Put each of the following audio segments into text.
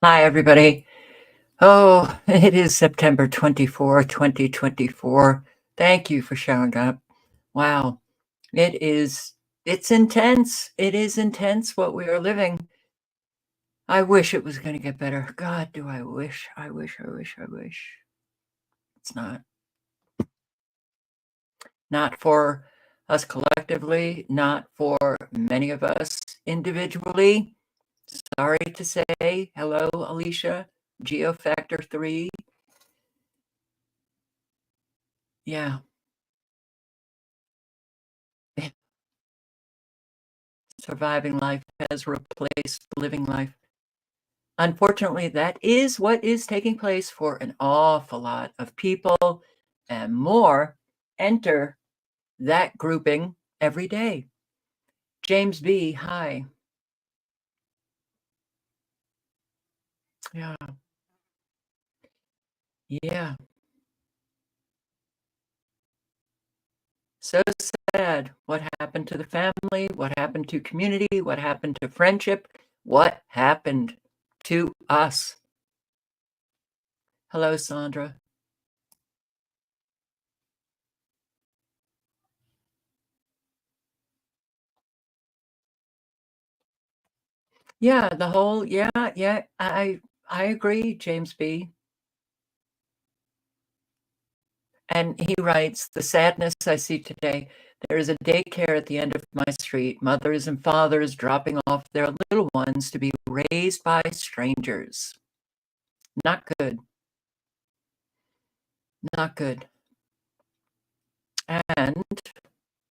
Hi, everybody. Oh, it is September 24th, 2024. Thank you for showing up. Wow. It's intense. It is intense what we are living. I wish it was going to get better. God, do I wish. I wish. It's not. Not for us collectively, not for many of us individually. Sorry to say. Hello, Alicia. Geofactor 3. Yeah. Surviving life has replaced living life. Unfortunately, that is what is taking place for an awful lot of people, and more enter that grouping every day. James B., hi. Yeah. Yeah. So sad. What happened to the family? What happened to community? What happened to friendship? What happened to us? Hello, Sandra. Yeah, I agree, James B. And he writes, the sadness I see today. There is a daycare at the end of my street, mothers and fathers dropping off their little ones to be raised by strangers. Not good. Not good. And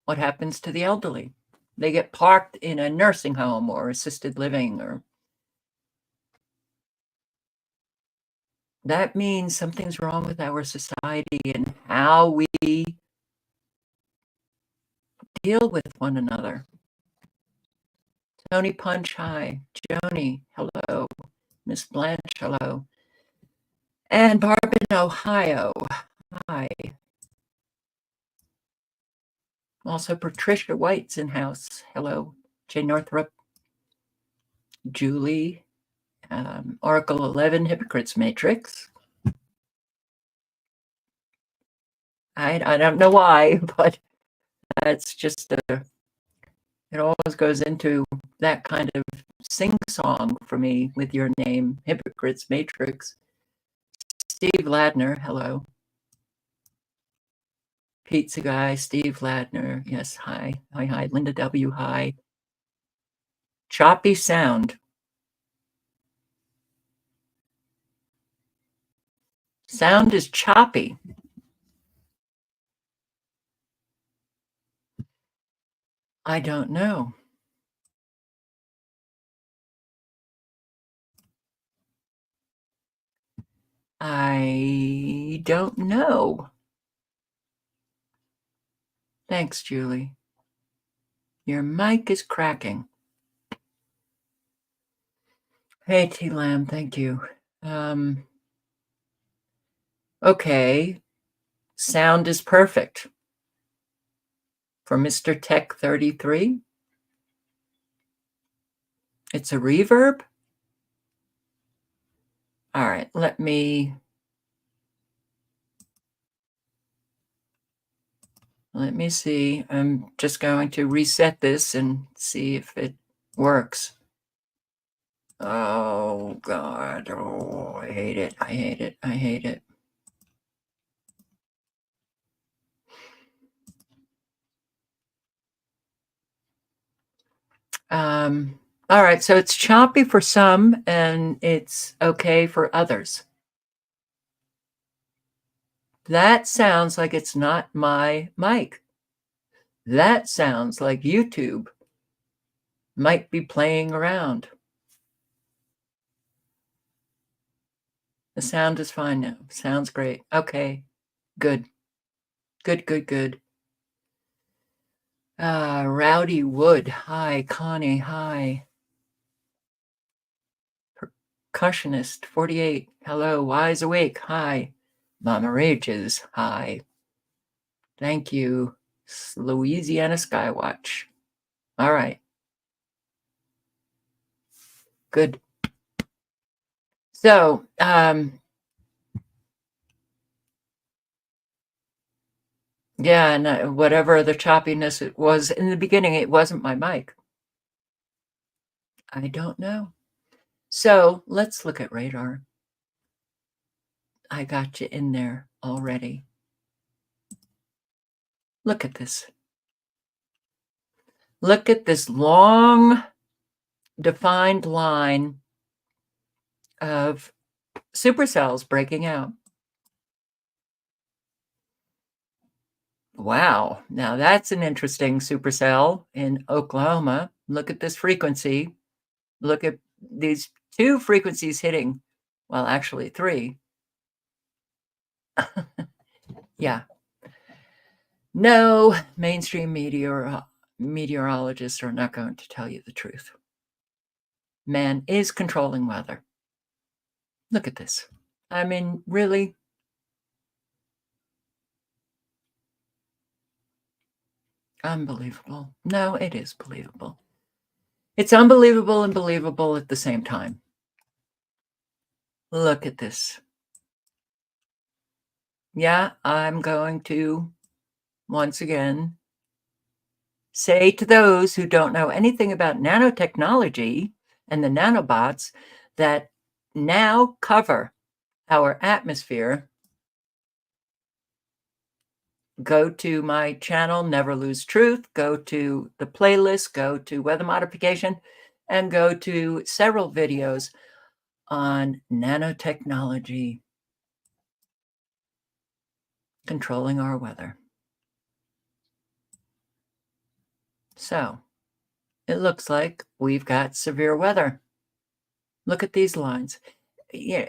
what happens to the elderly? They get parked in a nursing home or assisted living, or that means something's wrong with our society and how we deal with one another. Tony Punch, hi. Joni, hello. Miss Blanche, hello. And Barb in Ohio, hi. Also, Patricia White's in house, hello. Jay Northrup, Julie, Oracle 11, Hypocrites Matrix. I don't know why, but that's just it always goes into that kind of sing-song for me with your name, Hypocrites Matrix. Steve Ladner, hello. Pizza Guy, Steve Ladner, yes, hi. Hi. Linda W, hi. Choppy sound. Sound is choppy. I don't know. I don't know. Thanks, Julie. Your mic is cracking. Hey, T Lamb, thank you. Okay. Sound is perfect. For Mr. Tech 33. It's a reverb. All right, let me see. I'm just going to reset this and see if it works. Oh, God. Oh, I hate it. I hate it. I hate it. All right, so it's choppy for some and it's okay for others. That sounds like it's not my mic. That sounds like YouTube might be playing around. The sound is fine now. Sounds great. Okay, good. Good. Rowdy Wood. Hi, Connie. Hi. Percussionist 48. Hello. Wise Awake. Hi. Mama Rages. Hi. Thank you. Louisiana Skywatch. All right. Good. So, yeah, and whatever the choppiness it was in the beginning, it wasn't my mic. I don't know. So let's look at radar. I got you in there already. Look at this. Look at this long defined line of supercells breaking out. Wow. Now that's an interesting supercell in Oklahoma. Look at this frequency. Look at these two frequencies hitting. Well, actually three. Yeah. No, mainstream meteorologists are not going to tell you the truth. Man is controlling weather. Look at this. I mean, really? Unbelievable. No, it is believable. It's unbelievable and believable at the same time. Look at this. Yeah, I'm going to, once again, say to those who don't know anything about nanotechnology and the nanobots that now cover our atmosphere, go to my channel, Never Lose Truth, go to the playlist, go to weather modification, and go to several videos on nanotechnology controlling our weather. So it looks like we've got severe weather. Look at these lines. Yeah,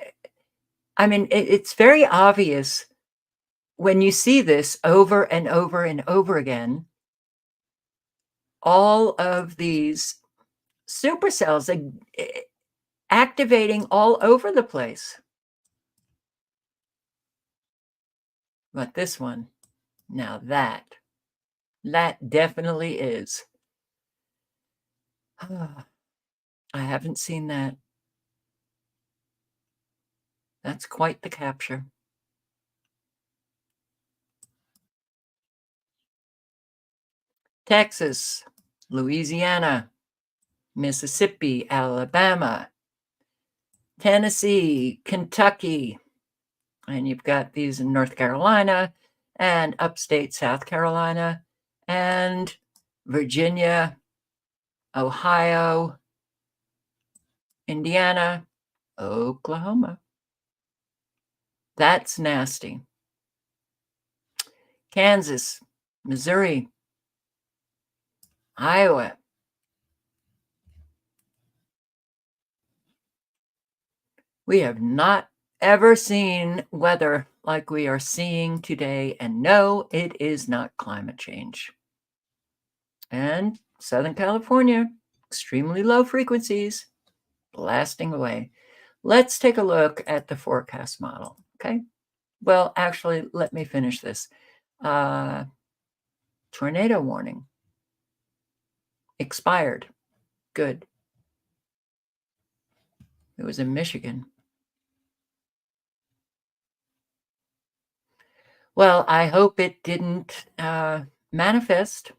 I mean, it's very obvious when you see this over and over and over again, all of these supercells activating all over the place. But this one, now that definitely is. I haven't seen that. That's quite the capture. Texas, Louisiana, Mississippi, Alabama, Tennessee, Kentucky, and you've got these in North Carolina and upstate South Carolina and Virginia, Ohio, Indiana, Oklahoma. That's nasty. Kansas, Missouri, Iowa. We have not ever seen weather like we are seeing today. And no, it is not climate change. And Southern California, extremely low frequencies, blasting away. Let's take a look at the forecast model, okay? Well, actually, let me finish this. Tornado warning. Expired. Good. It was in Michigan. Well, I hope it didn't manifest.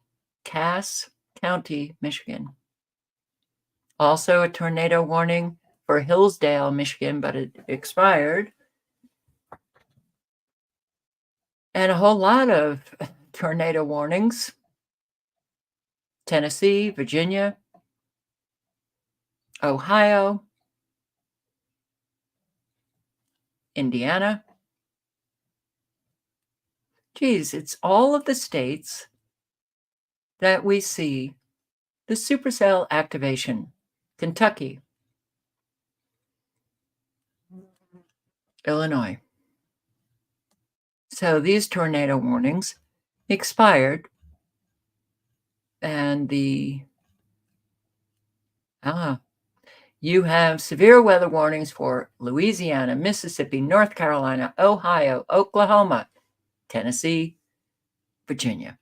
Cass County, Michigan. Also a tornado warning for Hillsdale, Michigan, but it expired. And a whole lot of tornado warnings. Tennessee, Virginia, Ohio, Indiana. Geez, it's all of the states that we see the supercell activation. Kentucky, Illinois. So these tornado warnings expired, and you have severe weather warnings for Louisiana, Mississippi, North Carolina, Ohio, Oklahoma, Tennessee, Virginia.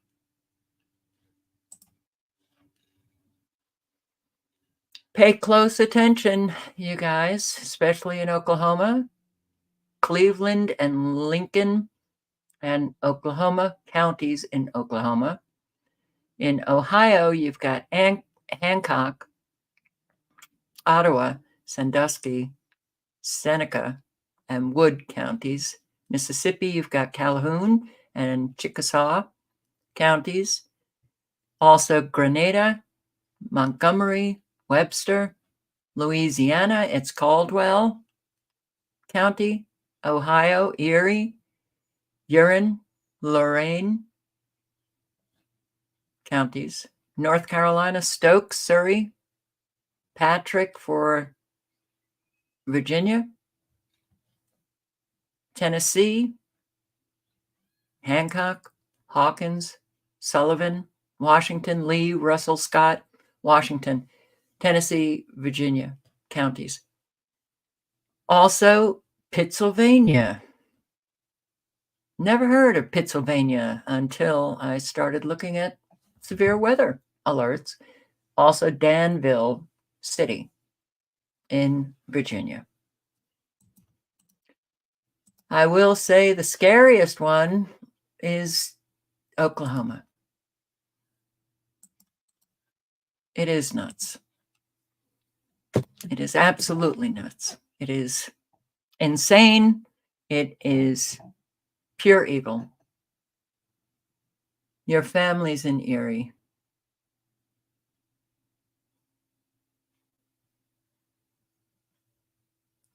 Pay close attention, you guys, especially in Oklahoma, Cleveland and Lincoln and Oklahoma counties in Oklahoma. In Ohio, you've got Hancock, Ottawa, Sandusky, Seneca, and Wood counties. Mississippi, you've got Calhoun and Chickasaw counties. Also Grenada, Montgomery, Webster. Louisiana, it's Caldwell County. Ohio, Erie, Huron, Lorain counties. North Carolina, Stokes, Surrey, Patrick for Virginia. Tennessee, Hancock, Hawkins, Sullivan, Washington, Lee, Russell, Scott, Washington, Tennessee, Virginia counties. Also, Pennsylvania. Never heard of Pennsylvania until I started looking at severe weather alerts. Also, Danville City in Virginia. I will say the scariest one is Oklahoma. It is nuts. It is absolutely nuts. It is insane. It is pure evil. Your family's in Erie.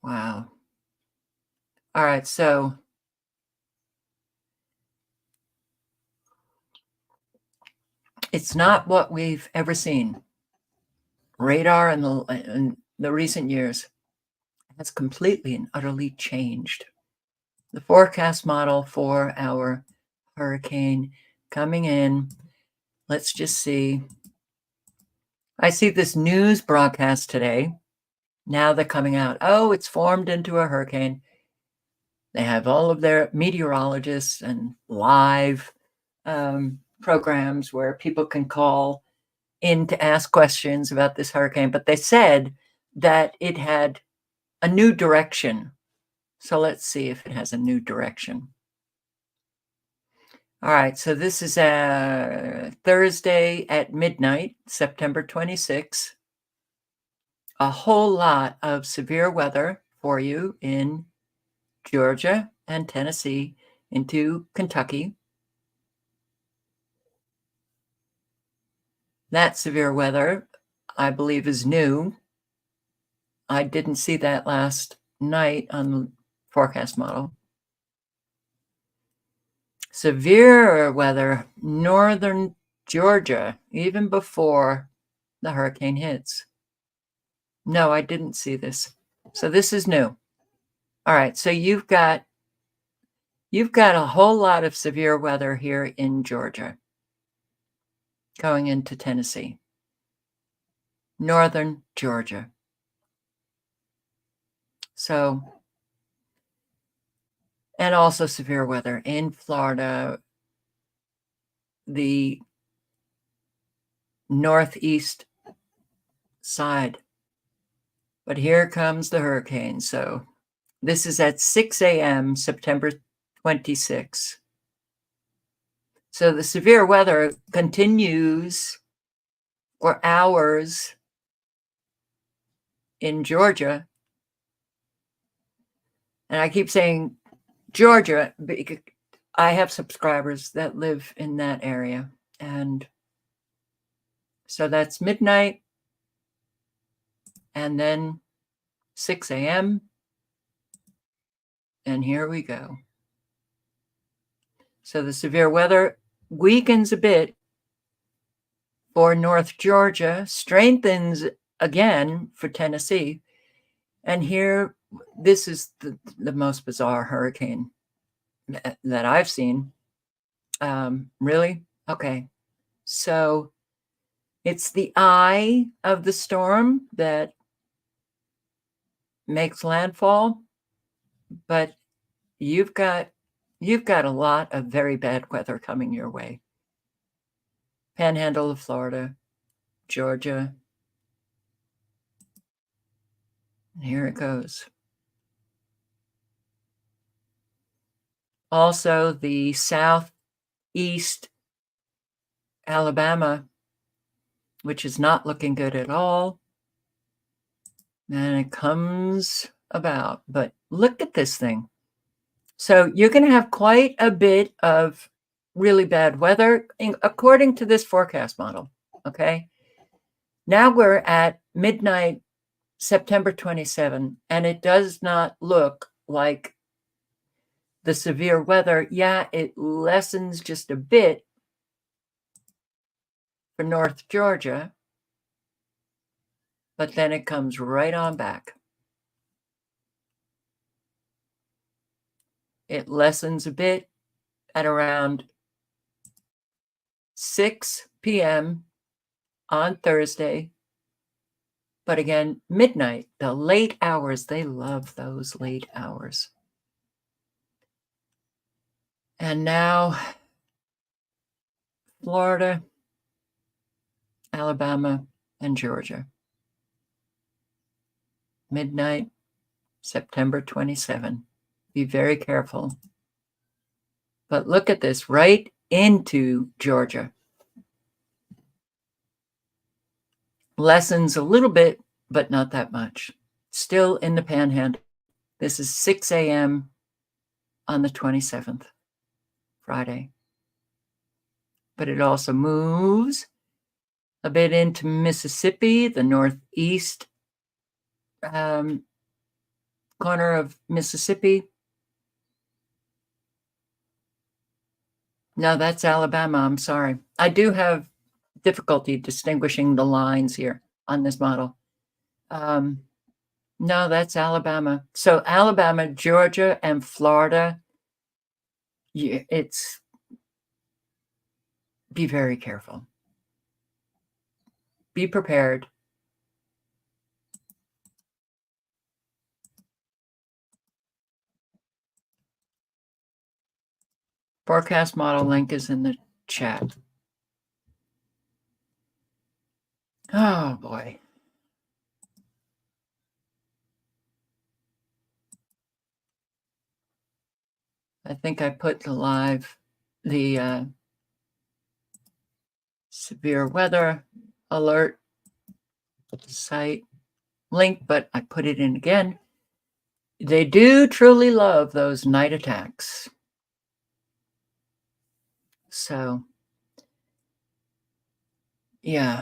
Wow. All right, so it's not what we've ever seen. Radar in the recent years has completely and utterly changed. The forecast model for our hurricane coming in, let's just see. I see this news broadcast today. Now they're coming out. Oh, it's formed into a hurricane. They have all of their meteorologists and live programs where people can call in to ask questions about this hurricane. But they said that it had a new direction. So let's see if it has a new direction. All right, so this is Thursday at midnight, September 26th. A whole lot of severe weather for you in Georgia and Tennessee into Kentucky. That severe weather, I believe, is new. I didn't see that last night on the forecast model. Severe weather, northern Georgia, even before the hurricane hits. No, I didn't see this. So this is new. All right, so you've got a whole lot of severe weather here in Georgia going into Tennessee. Northern Georgia. So, and also severe weather in Florida, the northeast side. But here comes the hurricane. So this is at 6 a.m., September 26. So the severe weather continues for hours in Georgia. And I keep saying Georgia because I have subscribers that live in that area. And so that's midnight and then 6 a.m. And here we go. So the severe weather weakens a bit for North Georgia, strengthens again for Tennessee. And here, this is the most bizarre hurricane that I've seen. Really? Okay. So it's the eye of the storm that makes landfall, but you've got a lot of very bad weather coming your way. Panhandle of Florida, Georgia, And here it goes. Also, the southeast Alabama, which is not looking good at all. And it comes about. But look at this thing. So you're going to have quite a bit of really bad weather, according to this forecast model. Okay. Now we're at midnight, September 27, and it does not look like the severe weather. Yeah, it lessens just a bit for North Georgia, but then it comes right on back. It lessens a bit at around 6 p.m. on Thursday. But again, midnight, the late hours, they love those late hours. And now, Florida, Alabama, and Georgia. Midnight, September 27. Be very careful. But look at this, right into Georgia. Lessens a little bit, but not that much. Still in the panhandle. This is 6 a.m. on the 27th, Friday. But it also moves a bit into Mississippi, the northeast corner of Mississippi. No, that's Alabama. I'm sorry. I do have difficulty distinguishing the lines here on this model. No, that's Alabama. So Alabama, Georgia, and Florida, it's be very careful. Be prepared. Forecast model link is in the chat. Oh, boy. I think I put the severe weather alert site link, but I put it in again. They do truly love those night attacks. So, yeah.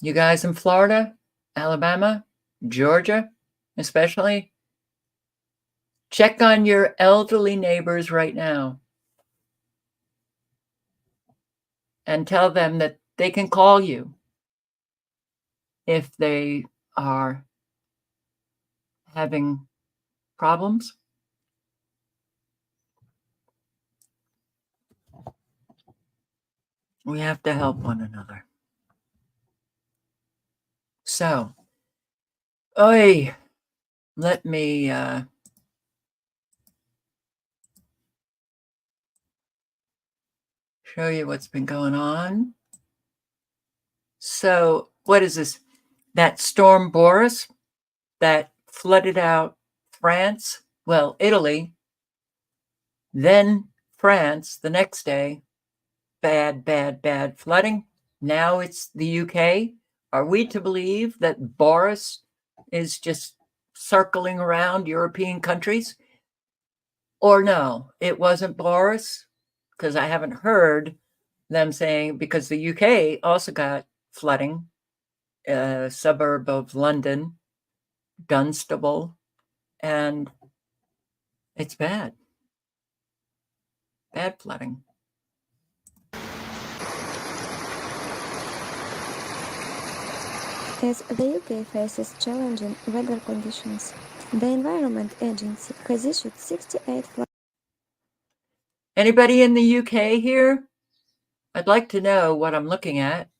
You guys in Florida, Alabama, Georgia, especially, check on your elderly neighbors right now and tell them that they can call you if they are having problems. We have to help one another. So, let me show you what's been going on. So, what is this? That storm Boris that flooded out France, well, Italy, then France the next day. Bad, bad, bad flooding. Now it's the UK. Are we to believe that Boris is just circling around European countries? Or no, it wasn't Boris? Because I haven't heard them saying, because the UK also got flooding, a suburb of London, Dunstable, and it's bad. Bad flooding. As the UK faces challenging weather conditions, the Environment Agency has issued 68 flood. Anybody in the UK here? I'd like to know what I'm looking at.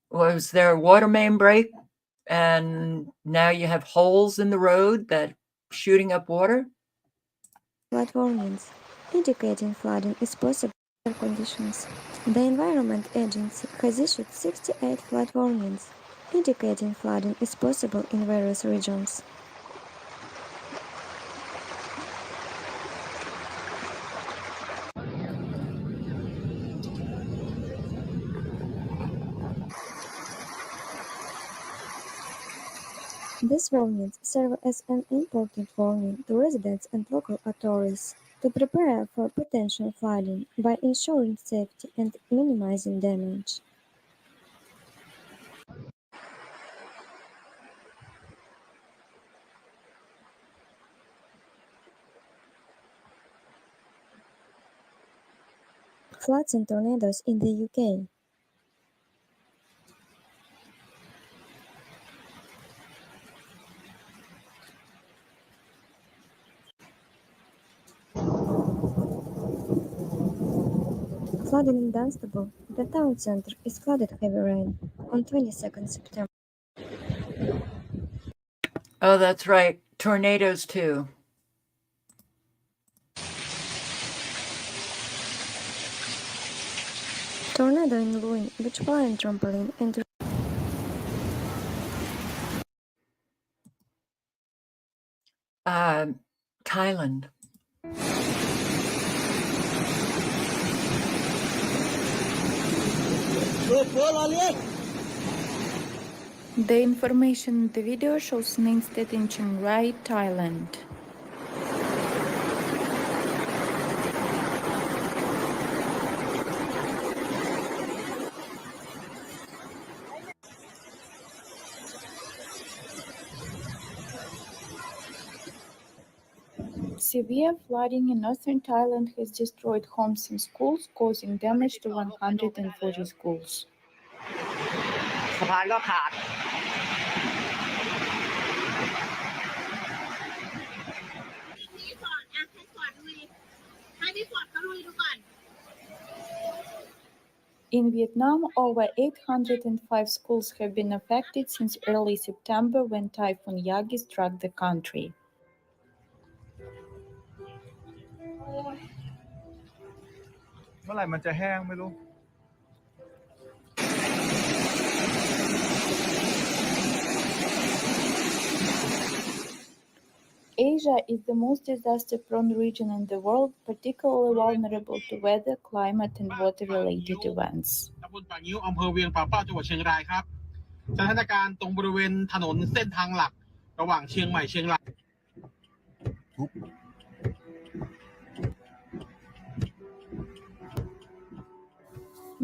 Was there a water main break and now you have holes in the road that shooting up water? Flood warnings, indicating flooding is possible. conditions. The Environment Agency has issued 68 flood warnings, indicating flooding is possible in various regions. These warnings serve as an important warning to residents and local authorities to prepare for potential flooding by ensuring safety and minimizing damage. Floods and tornadoes in the UK. Flooding in Dunstable, the town centre is flooded heavy rain on 22nd September. Oh, that's right. Tornadoes too. Tornado in Luin, which flying trampoline and Thailand. The information in the video shows an incident in Chiang Rai, Thailand. Severe flooding in northern Thailand has destroyed homes and schools, causing damage to 140 schools. สะพานก็ขาด In Vietnam, over 805 schools have been affected since early September when Typhoon Yagi struck the country. เมื่อไหร่มันจะแห้งไม่รู้ Asia is the most disaster-prone region in the world, particularly vulnerable to weather, climate, and water-related events. ตำบลป่างิ้วอำเภอเวียงป่าเป้าจังหวัดเชียงรายครับสถานการณ์ตรงบริเวณถนนเส้นทางหลักระหว่างเชียงใหม่เชียงราย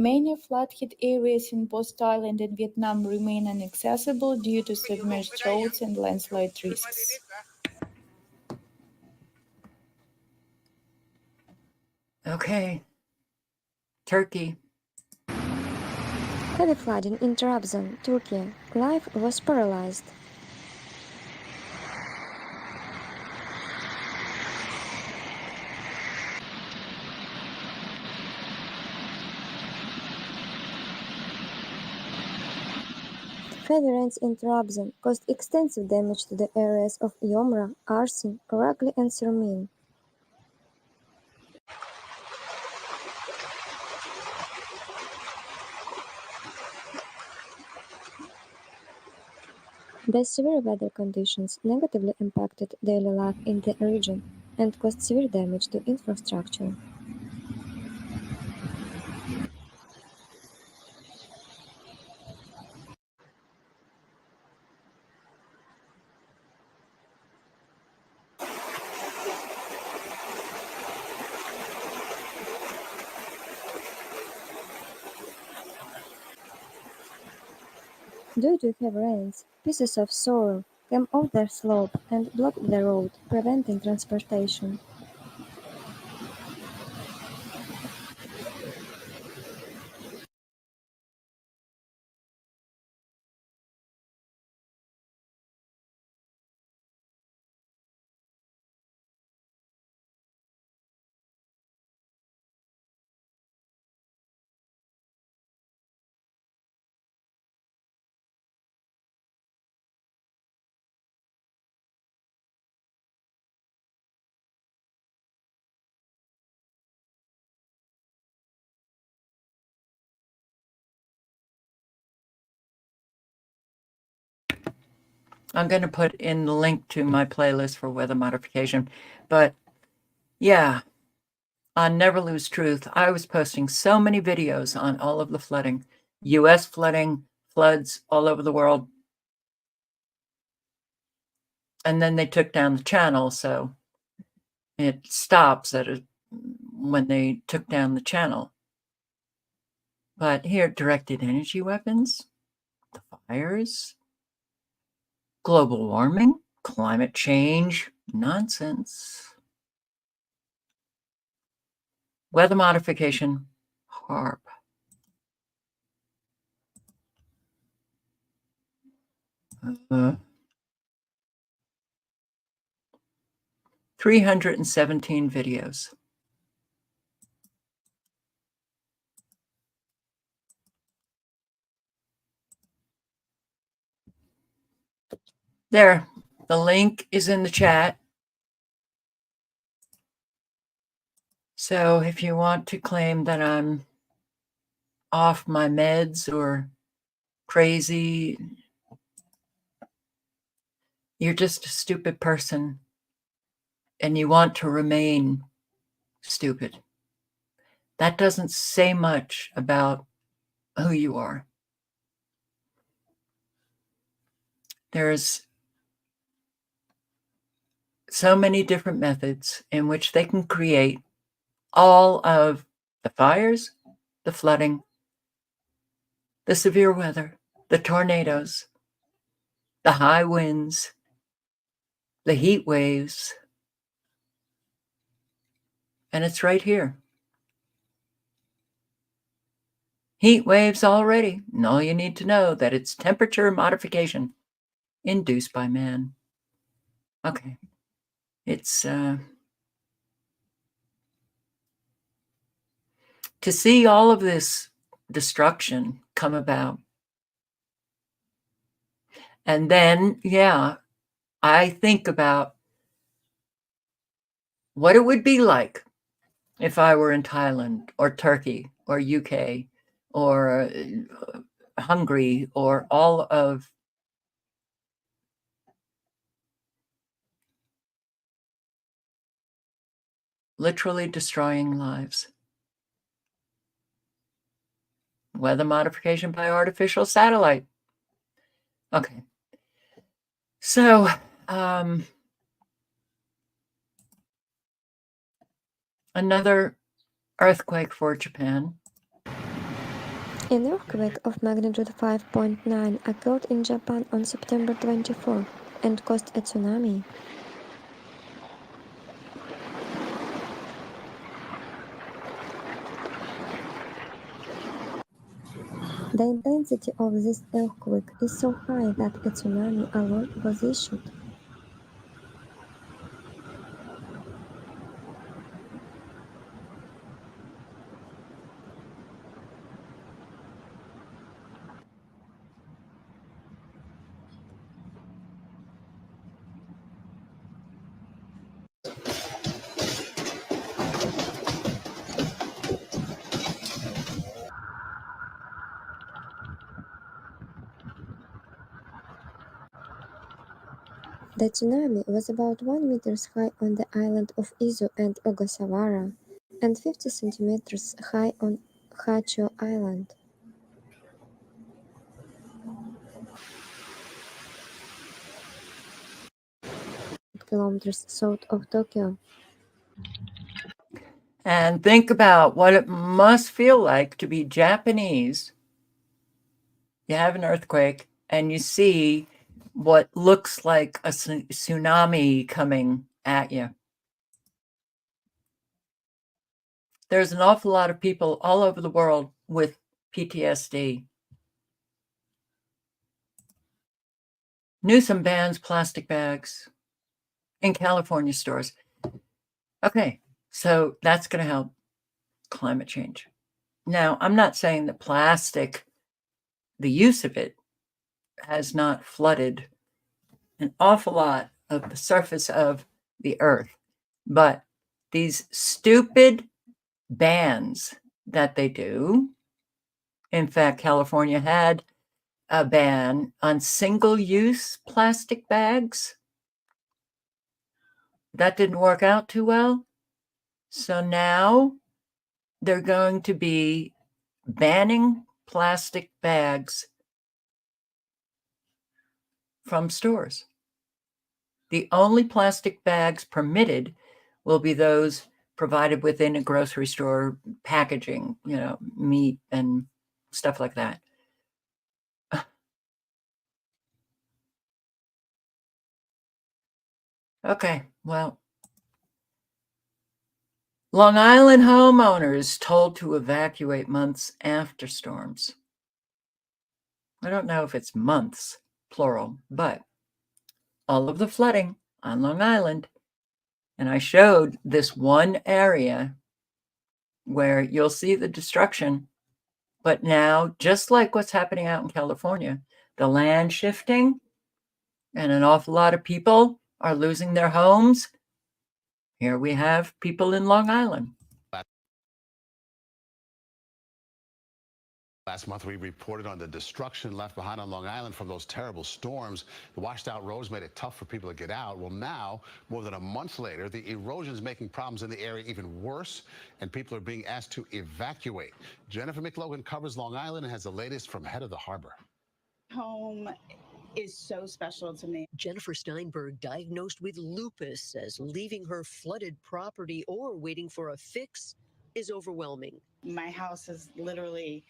Many flood-hit areas in both Thailand and Vietnam remain inaccessible due to submerged roads and landslide risks. Okay. Turkey. heavy flooding in Trabzon, Turkey. Life was paralyzed. Heavy rains in Trabzon caused extensive damage to the areas of Yomra, Arsin, Orakli and Sirmin. The severe weather conditions negatively impacted daily life in the region and caused severe damage to infrastructure. Due to heavy rains, pieces of soil came off the slope and blocked the road, preventing transportation. I'm going to put in the link to my playlist for weather modification. But yeah, on Never Lose Truth, I was posting so many videos on all of the flooding, U.S. flooding, floods all over the world. And then they took down the channel, so it stops when they took down the channel. But here, directed energy weapons, the fires, global warming, climate change, nonsense. Weather modification, HARP. 317 videos. There, the link is in the chat. So if you want to claim that I'm off my meds or crazy, you're just a stupid person and you want to remain stupid. That doesn't say much about who you are. There's so many different methods in which they can create all of the fires, the flooding, the severe weather, the tornadoes, the high winds, the heat waves, and it's right here. Heat waves already, and all you need to know that it's temperature modification induced by man. Okay, it's to see all of this destruction come about. And then, yeah, I think about what it would be like if I were in Thailand or Turkey or UK or Hungary or all of literally destroying lives. Weather modification by artificial satellite. Okay. So, another earthquake for Japan. An earthquake of magnitude 5.9 occurred in Japan on September 24 and caused a tsunami. The intensity of this earthquake is so high that a tsunami alert was issued. The tsunami was about 1 meter high on the island of Izu and Ogasawara, and 50 centimeters high on Hachio Island. Kilometers south of Tokyo. And think about what it must feel like to be Japanese. You have an earthquake and you see what looks like a tsunami coming at you. There's an awful lot of people all over the world with PTSD. Newsom bans plastic bags in California stores. Okay, so that's going to help climate change. Now, I'm not saying that plastic, the use of it, has not flooded an awful lot of the surface of the earth, but these stupid bans that they do. In fact, California had a ban on single-use plastic bags. That didn't work out too well. So now they're going to be banning plastic bags from stores. The only plastic bags permitted will be those provided within a grocery store packaging, meat and stuff like that. Okay, well, Long Island homeowners told to evacuate months after storms. I don't know if it's months, plural, but all of the flooding on Long Island. And I showed this one area where you'll see the destruction. But now, just like what's happening out in California, the land shifting and an awful lot of people are losing their homes. Here we have people in Long Island. Last month, we reported on the destruction left behind on Long Island from those terrible storms. The washed out roads made it tough for people to get out. Well, now, more than a month later, the erosion is making problems in the area even worse, and people are being asked to evacuate. Jennifer McLogan covers Long Island and has the latest from Head of the Harbor. Home is so special to me. Jennifer Steinberg, diagnosed with lupus, says leaving her flooded property or waiting for a fix is overwhelming. My house is literally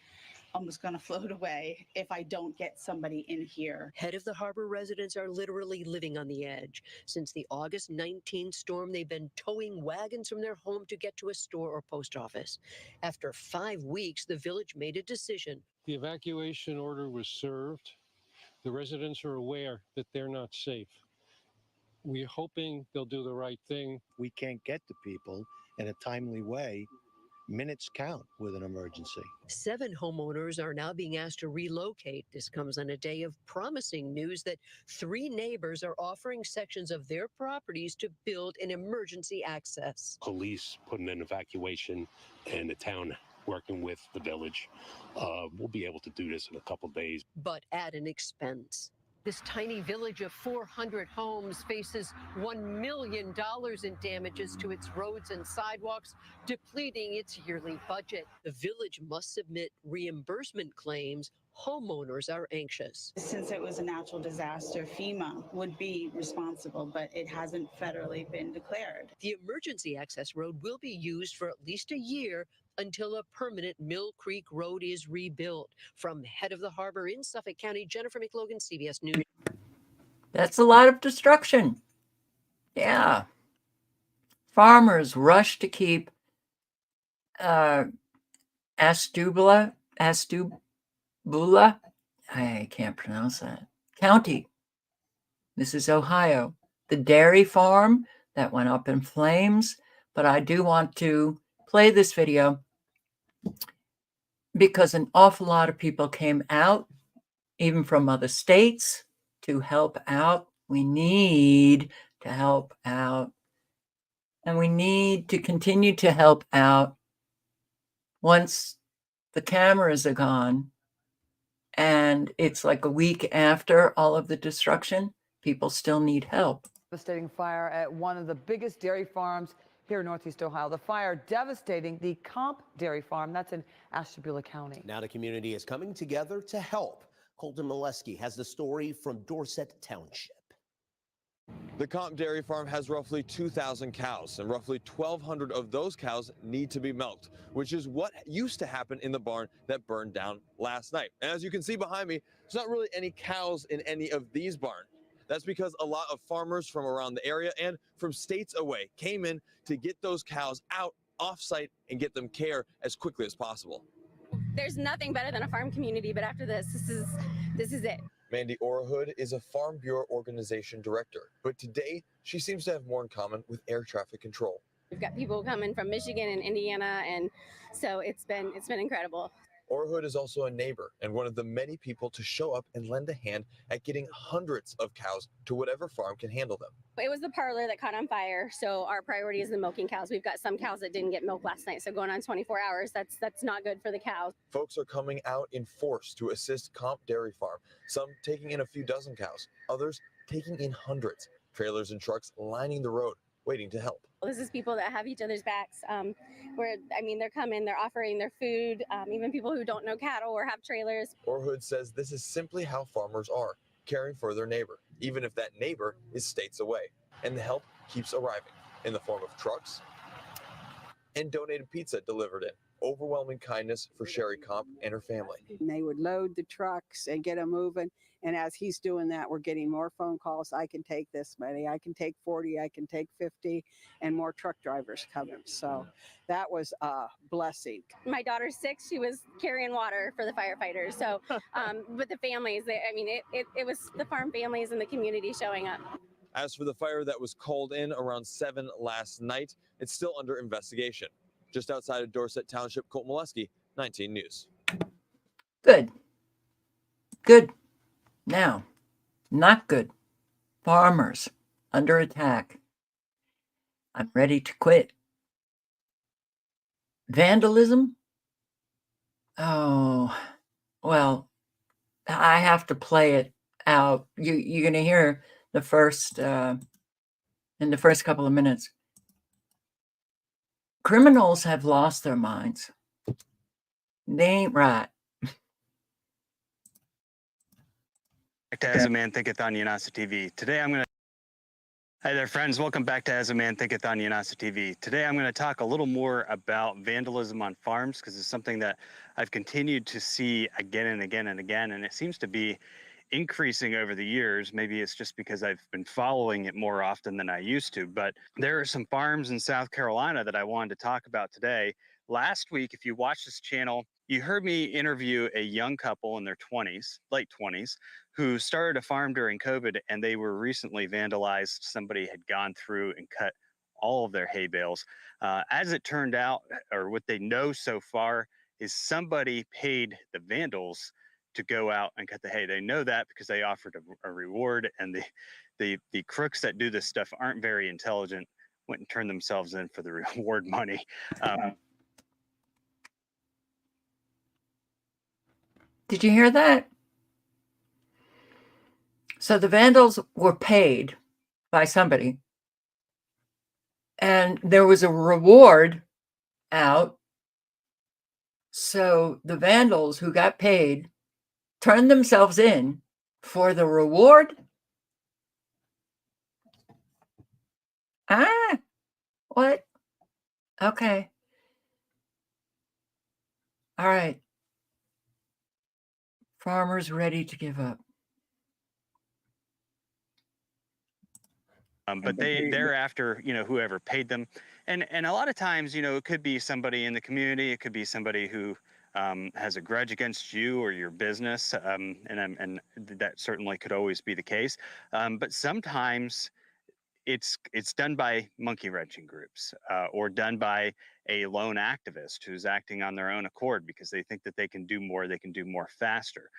almost going to float away if I don't get somebody in here. Head of the Harbor residents are literally living on the edge. Since the August 19 storm, they've been towing wagons from their home to get to a store or post office. After 5 weeks, the village made a decision. The evacuation order was served. The residents are aware that they're not safe. We're hoping they'll do the right thing. We can't get to people in a timely way. Minutes count with an emergency. 7 homeowners are now being asked to relocate. This comes on a day of promising news that 3 neighbors are offering sections of their properties to build an emergency access. Police putting an evacuation and the town working with the village. We'll be able to do this in a couple days. But at an expense. This tiny village of 400 homes faces $1 million in damages to its roads and sidewalks, depleting its yearly budget. The village must submit reimbursement claims. Homeowners are anxious. Since it was a natural disaster, FEMA would be responsible, but it hasn't federally been declared. The emergency access road will be used for at least a year until a permanent Mill Creek Road is rebuilt. From Head of the Harbor in Suffolk County, Jennifer McLogan, CBS News. That's a lot of destruction. Yeah. Farmers rush to keep Astubula, I can't pronounce that, county. This is Ohio. The dairy farm that went up in flames. But I do want to play this video because an awful lot of people came out, even from other states, to help out. We need to help out. And we need to continue to help out once the cameras are gone. And it's like a week after all of the destruction, people still need help. Devastating fire at one of the biggest dairy farms here in Northeast Ohio. The fire devastating the Comp Dairy Farm. That's in Ashtabula County. Now the community is coming together to help. Colton Molesky has the story from Dorset Township. The Comp Dairy Farm has roughly 2,000 cows, and roughly 1,200 of those cows need to be milked, which is what used to happen in the barn that burned down last night. And as you can see behind me, there's not really any cows in any of these barns. That's because a lot of farmers from around the area and from states away came in to get those cows out off-site and get them care as quickly as possible. There's nothing better than a farm community, but after this is it. Mandy Orahood is a Farm Bureau Organization director, but today she seems to have more in common with air traffic control. We've got people coming from Michigan and Indiana, and so it's been incredible. Orhood is also a neighbor and one of the many people to show up and lend a hand at getting hundreds of cows to whatever farm can handle them. It was the parlor that caught on fire, so our priority is the milking cows. We've got some cows that didn't get milk last night, so going on 24 hours, that's not good for the cows. Folks are coming out in force to assist Comp Dairy Farm, some taking in a few dozen cows, others taking in hundreds. Trailers and trucks lining the road, waiting to help. This is people that have each other's backs. They're coming, they're offering their food, even people who don't know cattle or have trailers. Orhood says this is simply how farmers are, caring for their neighbor, even if that neighbor is states away. And the help keeps arriving in the form of trucks and donated pizza delivered in. Overwhelming kindness for Sherry Comp and her family. And they would load the trucks and get them moving. And as he's doing that, we're getting more phone calls. I can take this many. I can take 40. I can take 50, and more truck drivers coming. So that was a blessing. My daughter's 6. She was carrying water for the firefighters. So, with the families, it was the farm families and the community showing up. As for the fire that was called in around 7 last night, it's still under investigation. Just outside of Dorset Township, Colt Molesky, 19 News. Good. Good. Now, not good. Farmers under attack. I'm ready to quit. Vandalism? Oh, well, I have to play it out. You're going to hear the first, in the first couple of minutes. Criminals have lost their minds. They ain't right. Back to As a Man Thinketh on Yanasa TV. Today I'm going to... Hi there, friends. Welcome back to As a Man Thinketh on Yanasa TV. Today I'm going to talk a little more about vandalism on farms because it's something that I've continued to see again and again and again, and it seems to be increasing over the years. Maybe it's just because I've been following it more often than I used to, but there are some farms in South Carolina that I wanted to talk about today. Last week, if you watched this channel, you heard me interview a young couple in their 20s, late 20s, who started a farm during COVID, and they were recently vandalized. Somebody had gone through and cut all of their hay bales. As it turned out, or what they know so far, is somebody paid the vandals to go out and cut the hay. They know that because they offered a reward, and the crooks that do this stuff aren't very intelligent, went and turned themselves in for the reward money. Did you hear that? So the vandals were paid by somebody, and there was a reward out. So the vandals who got paid turned themselves in for the reward. What? Okay. All right. Farmers ready to give up. But they're after, whoever paid them. And a lot of times, it could be somebody in the community. It could be somebody who has a grudge against you or your business. And that certainly could always be the case. But sometimes it's done by monkey wrenching groups or done by a lone activist who's acting on their own accord because they think that they can do more faster.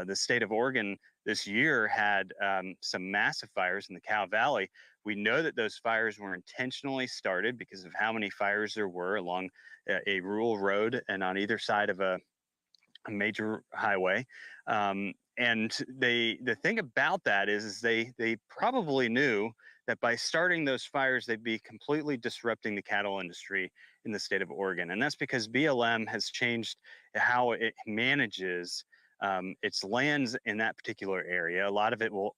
The state of Oregon this year had some massive fires in the Cow Valley. We know that those fires were intentionally started because of how many fires there were along a rural road and on either side of a major highway. And the thing about that is they probably knew that by starting those fires, they'd be completely disrupting the cattle industry in the state of Oregon. And that's because BLM has changed how it manages its lands in that particular area. A lot of it will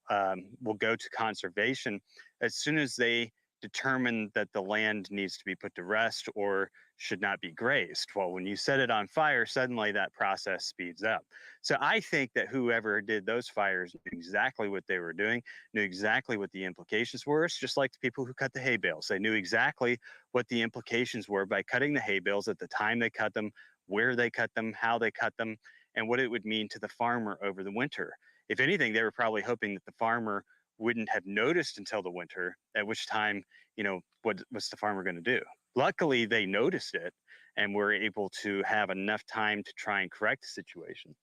go to conservation as soon as they determine that the land needs to be put to rest or should not be grazed. Well, when you set it on fire, suddenly that process speeds up. So I think that whoever did those fires knew exactly what they were doing, knew exactly what the implications were. It's just like the people who cut the hay bales. They knew exactly what the implications were by cutting the hay bales at the time they cut them, where they cut them, how they cut them, and what it would mean to the farmer over the winter. If anything, they were probably hoping that the farmer wouldn't have noticed until the winter, at which time, what's the farmer going to do? luckily, they noticed it and were able to have enough time to try and correct the situation.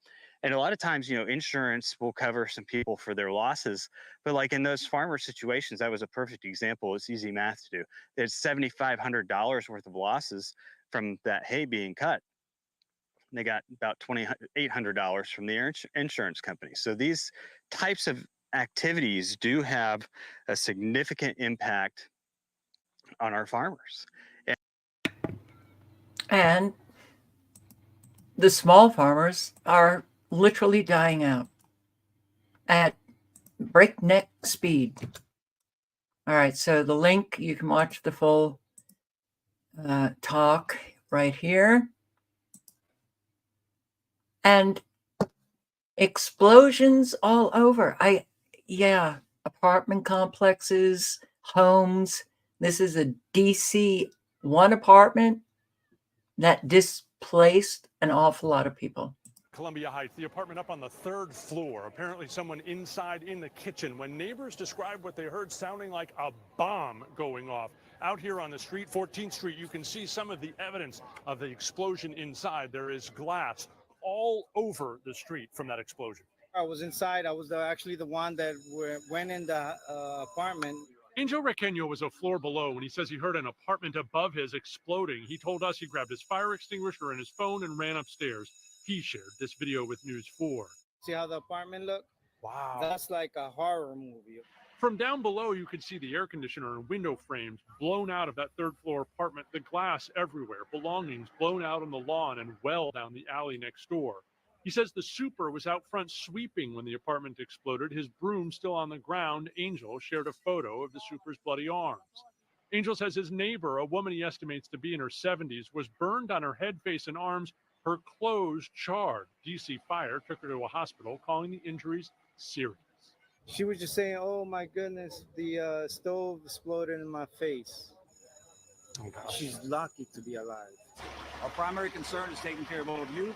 And a lot of times, insurance will cover some people for their losses, but like in those farmer situations, that was a perfect example. It's easy math to do. There's $7,500 worth of losses from that hay being cut. They got about $2,800 from the insurance company. So these types of activities do have a significant impact on our farmers. And the small farmers are literally dying out at breakneck speed. All right, so the link, you can watch the full talk right here. And explosions all over. Apartment complexes, homes. This is a DC one apartment that displaced an awful lot of people. Columbia Heights, the apartment up on the 3rd floor. Apparently someone inside in the kitchen when neighbors described what they heard sounding like a bomb going off. Out here on the street, 14th Street, you can see some of the evidence of the explosion inside. There is glass all over the street from that explosion. I was inside. I was actually the one that went in the apartment. Angel Requeño was a floor below when he says he heard an apartment above his exploding. He told us he grabbed his fire extinguisher and his phone and ran upstairs. He shared this video with News 4. See how the apartment looked? Wow. That's like a horror movie. From down below, you could see the air conditioner and window frames blown out of that 3rd floor apartment, the glass everywhere, belongings blown out on the lawn and well down the alley next door. He says the super was out front sweeping when the apartment exploded, his broom still on the ground. Angel shared a photo of the super's bloody arms. Angel says his neighbor, a woman he estimates to be in her 70s, was burned on her head, face, and arms, her clothes charred. DC Fire took her to a hospital, calling the injuries serious. She was just saying, "Oh my goodness, the stove exploded in my face." Oh, gosh. She's lucky to be alive. Our primary concern is taking care of all of you.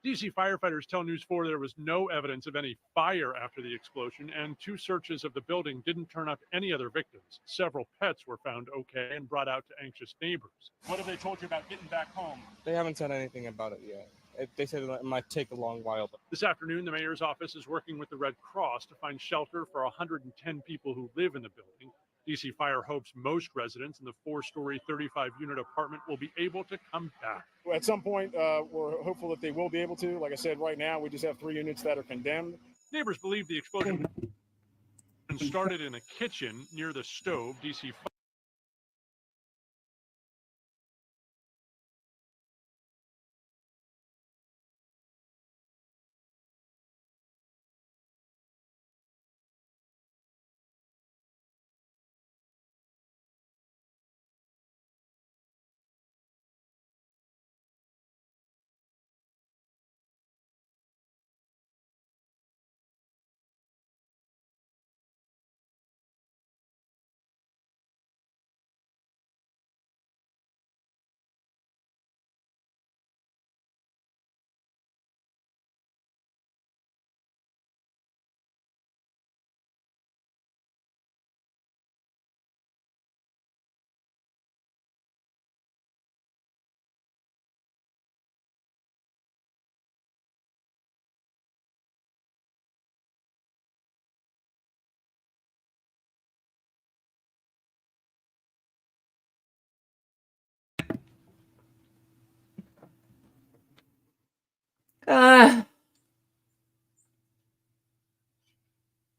DC firefighters tell News 4 there was no evidence of any fire after the explosion, and 2 searches of the building didn't turn up any other victims. Several pets were found okay and brought out to anxious neighbors. What have they told you about getting back home? They haven't said anything about it yet. They said it might take a long while. This afternoon, the mayor's office is working with the Red Cross to find shelter for 110 people who live in the building. DC Fire hopes most residents in the 4-story, 35-unit apartment will be able to come back. At some point, we're hopeful that they will be able to. Like I said, right now, we just have 3 units that are condemned. Neighbors believe the explosion started in a kitchen near the stove. DC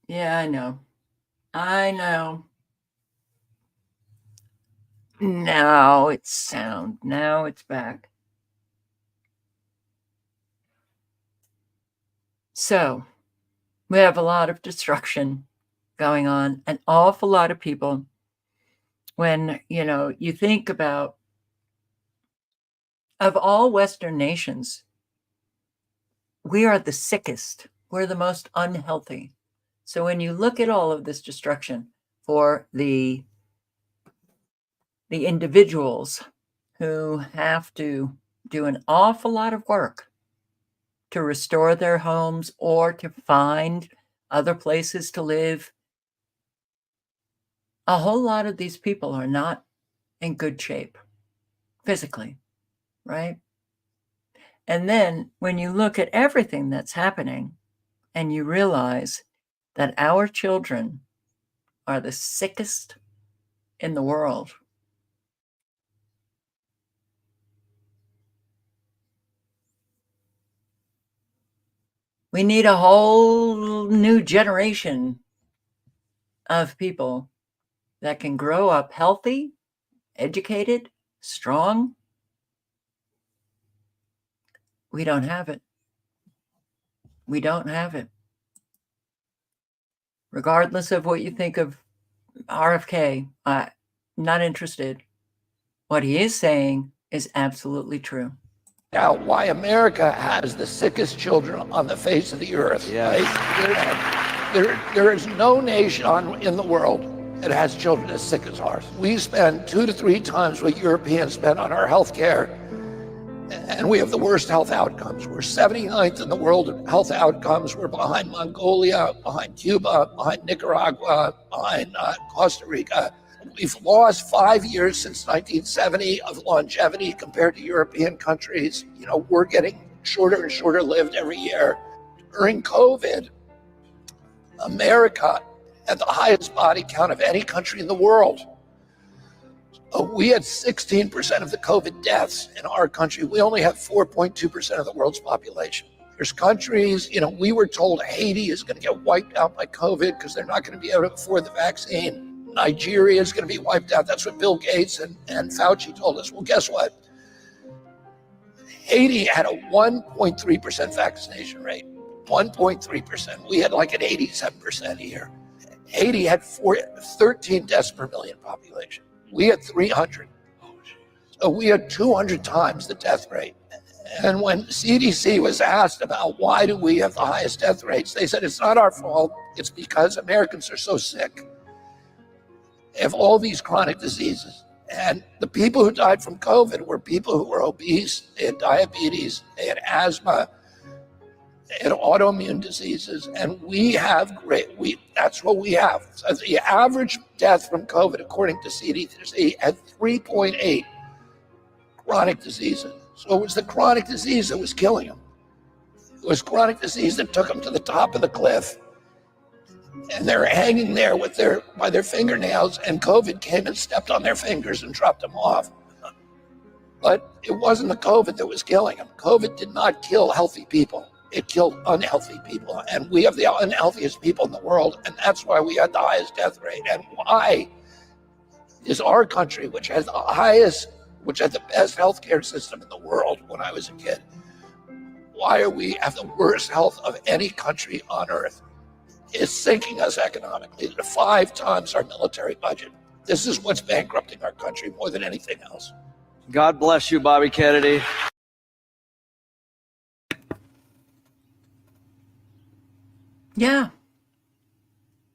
Yeah, I know. Now it's sound. Now it's back. So we have a lot of destruction going on, an awful lot of people. When, you think about, of all Western nations, we are the sickest. We're the most unhealthy. So when you look at all of this destruction for the individuals who have to do an awful lot of work to restore their homes or to find other places to live, a whole lot of these people are not in good shape. physically, right? And then when you look at everything that's happening and you realize that our children are the sickest in the world, we need a whole new generation of people that can grow up healthy, educated, strong. We don't have it. We don't have it. Regardless of what you think of RFK, I'm not interested. What he is saying is absolutely true. Now, why America has the sickest children on the face of the earth, right? There is no nation in the world that has children as sick as ours. We spend 2 to 3 times what Europeans spend on our health care, and we have the worst health outcomes. We're 79th in the world in health outcomes. We're behind Mongolia, behind Cuba, behind Nicaragua, behind Costa Rica. We've lost 5 years since 1970 of longevity compared to European countries. You know, we're getting shorter and shorter lived every year. During COVID, America had the highest body count of any country in the world. We had 16% of the COVID deaths in our country. We only have 4.2% of the world's population. There's countries, you know, we were told Haiti is going to get wiped out by COVID because they're not going to be able to afford the vaccine. Nigeria is going to be wiped out. That's what Bill Gates and Fauci told us. Well, guess what? Haiti had a 1.3% vaccination rate. 1.3%. We had like an 87% here. Haiti had 13 deaths per million population. We had 300. So we had 200 times the death rate. And when CDC was asked about why do we have the highest death rates, they said it's not our fault. It's because Americans are so sick. They have all these chronic diseases. And the people who died from COVID were people who were obese, they had diabetes, they had asthma, they had autoimmune diseases, and that's what we have. So the average death from COVID, according to CDC, had 3.8 chronic diseases. So it was the chronic disease that was killing them. It was chronic disease that took them to the top of the cliff. And they're hanging there by their fingernails, and COVID came and stepped on their fingers and dropped them off. But it wasn't the COVID that was killing them. COVID did not kill healthy people. It killed unhealthy people. And we have the unhealthiest people in the world, and that's why we had the highest death rate. And why is our country, which had the best healthcare system in the world when I was a kid, why are we have the worst health of any country on earth? It's sinking us economically to 5 times our military budget. This is what's bankrupting our country more than anything else. God bless you, Bobby Kennedy. Yeah,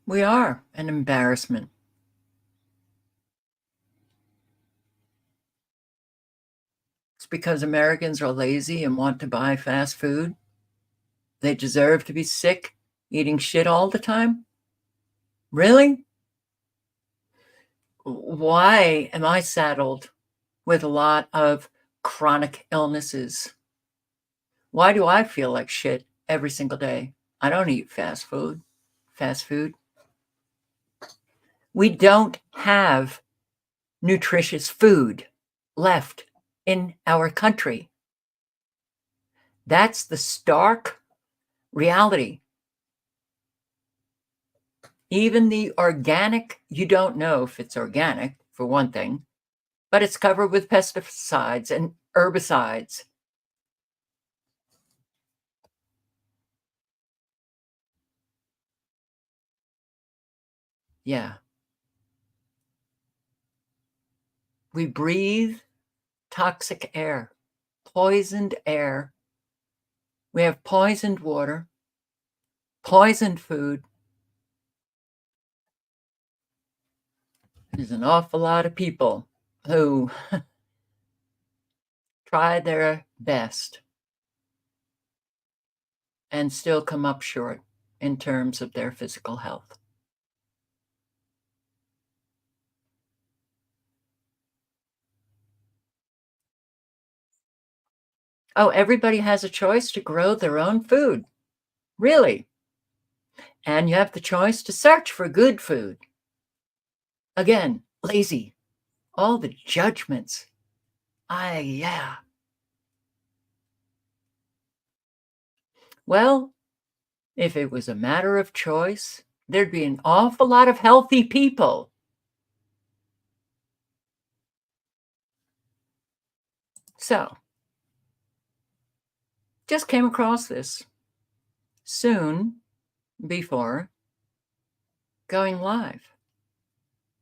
we are an embarrassment. It's because Americans are lazy and want to buy fast food. They deserve to be sick, eating shit all the time? Really? Why am I saddled with a lot of chronic illnesses? Why do I feel like shit every single day? I don't eat fast food. We don't have nutritious food left in our country. That's the stark reality. Even the organic, you don't know if it's organic, for one thing, but it's covered with pesticides and herbicides. Yeah. We breathe toxic air, poisoned air. We have poisoned water, poisoned food. There's an awful lot of people who try their best and still come up short in terms of their physical health. Oh, everybody has a choice to grow their own food. Really. And you have the choice to search for good food. Again, lazy. All the judgments. Yeah. Well, if it was a matter of choice, there'd be an awful lot of healthy people. So, just came across this soon before going live.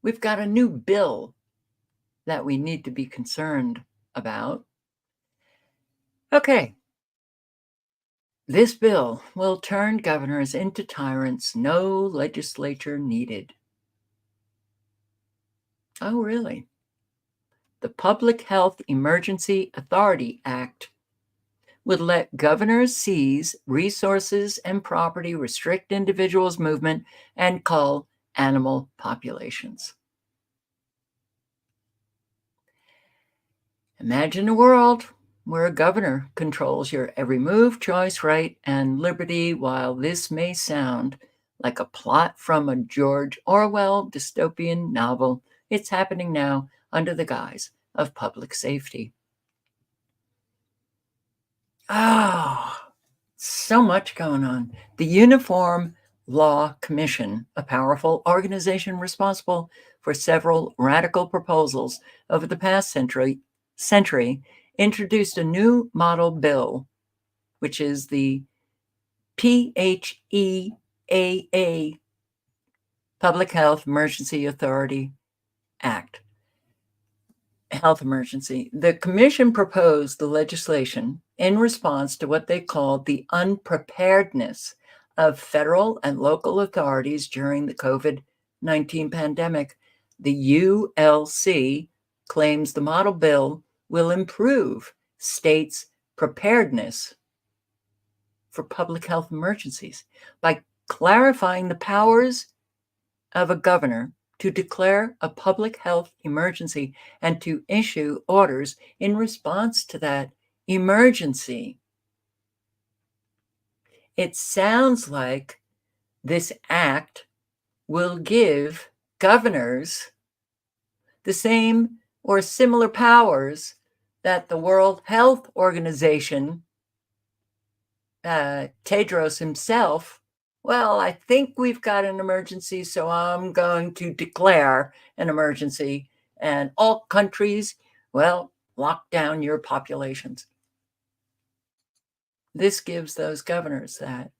We've got a new bill that we need to be concerned about. Okay. This bill will turn governors into tyrants, no legislature needed. Oh, really? The Public Health Emergency Authority Act would let governors seize resources and property, restrict individuals' movement, and cull animal populations. Imagine a world where a governor controls your every move, choice, right, and liberty. While this may sound like a plot from a George Orwell dystopian novel, it's happening now under the guise of public safety. So much going on. The Uniform Law Commission, a powerful organization responsible for several radical proposals over the past century, introduced a new model bill, which is the PHEAA, Public Health Emergency Authority Act. Health emergency. The commission proposed the legislation in response to what they called the unpreparedness of federal and local authorities during the COVID-19 pandemic. The ULC claims the model bill will improve states' preparedness for public health emergencies by clarifying the powers of a governor to declare a public health emergency and to issue orders in response to that emergency. It sounds like this act will give governors the same or similar powers that the World Health Organization, Tedros himself, well, I think we've got an emergency, so I'm going to declare an emergency, and all countries, well, lock down your populations. This gives those governors that.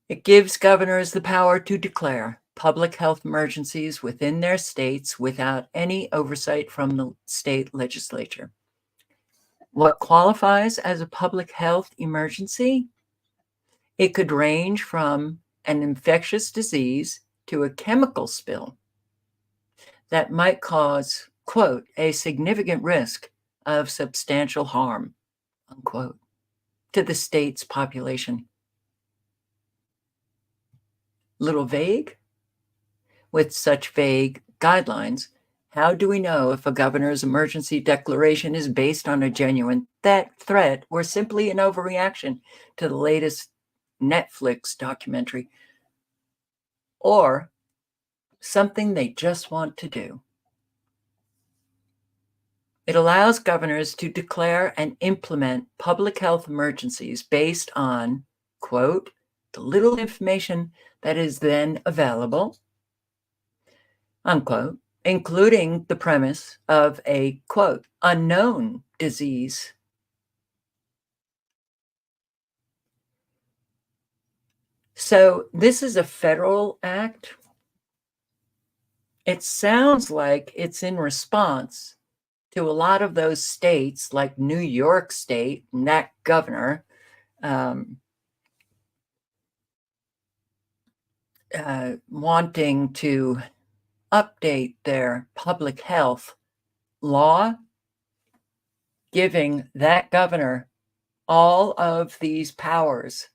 It gives governors the power to declare public health emergencies within their states without any oversight from the state legislature. What qualifies as a public health emergency? It could range from an infectious disease to a chemical spill that might cause, quote, a significant risk of substantial harm, unquote, to the state's population. Little vague? With such vague guidelines, how do we know if a governor's emergency declaration is based on a genuine threat or simply an overreaction to the latest Netflix documentary, or something they just want to do? It allows governors to declare and implement public health emergencies based on, quote, the little information that is then available, unquote, including the premise of a, quote, unknown disease. So this is a federal act. It sounds like it's in response to a lot of those states, like New York State and that governor, wanting to update their public health law, giving that governor all of these powers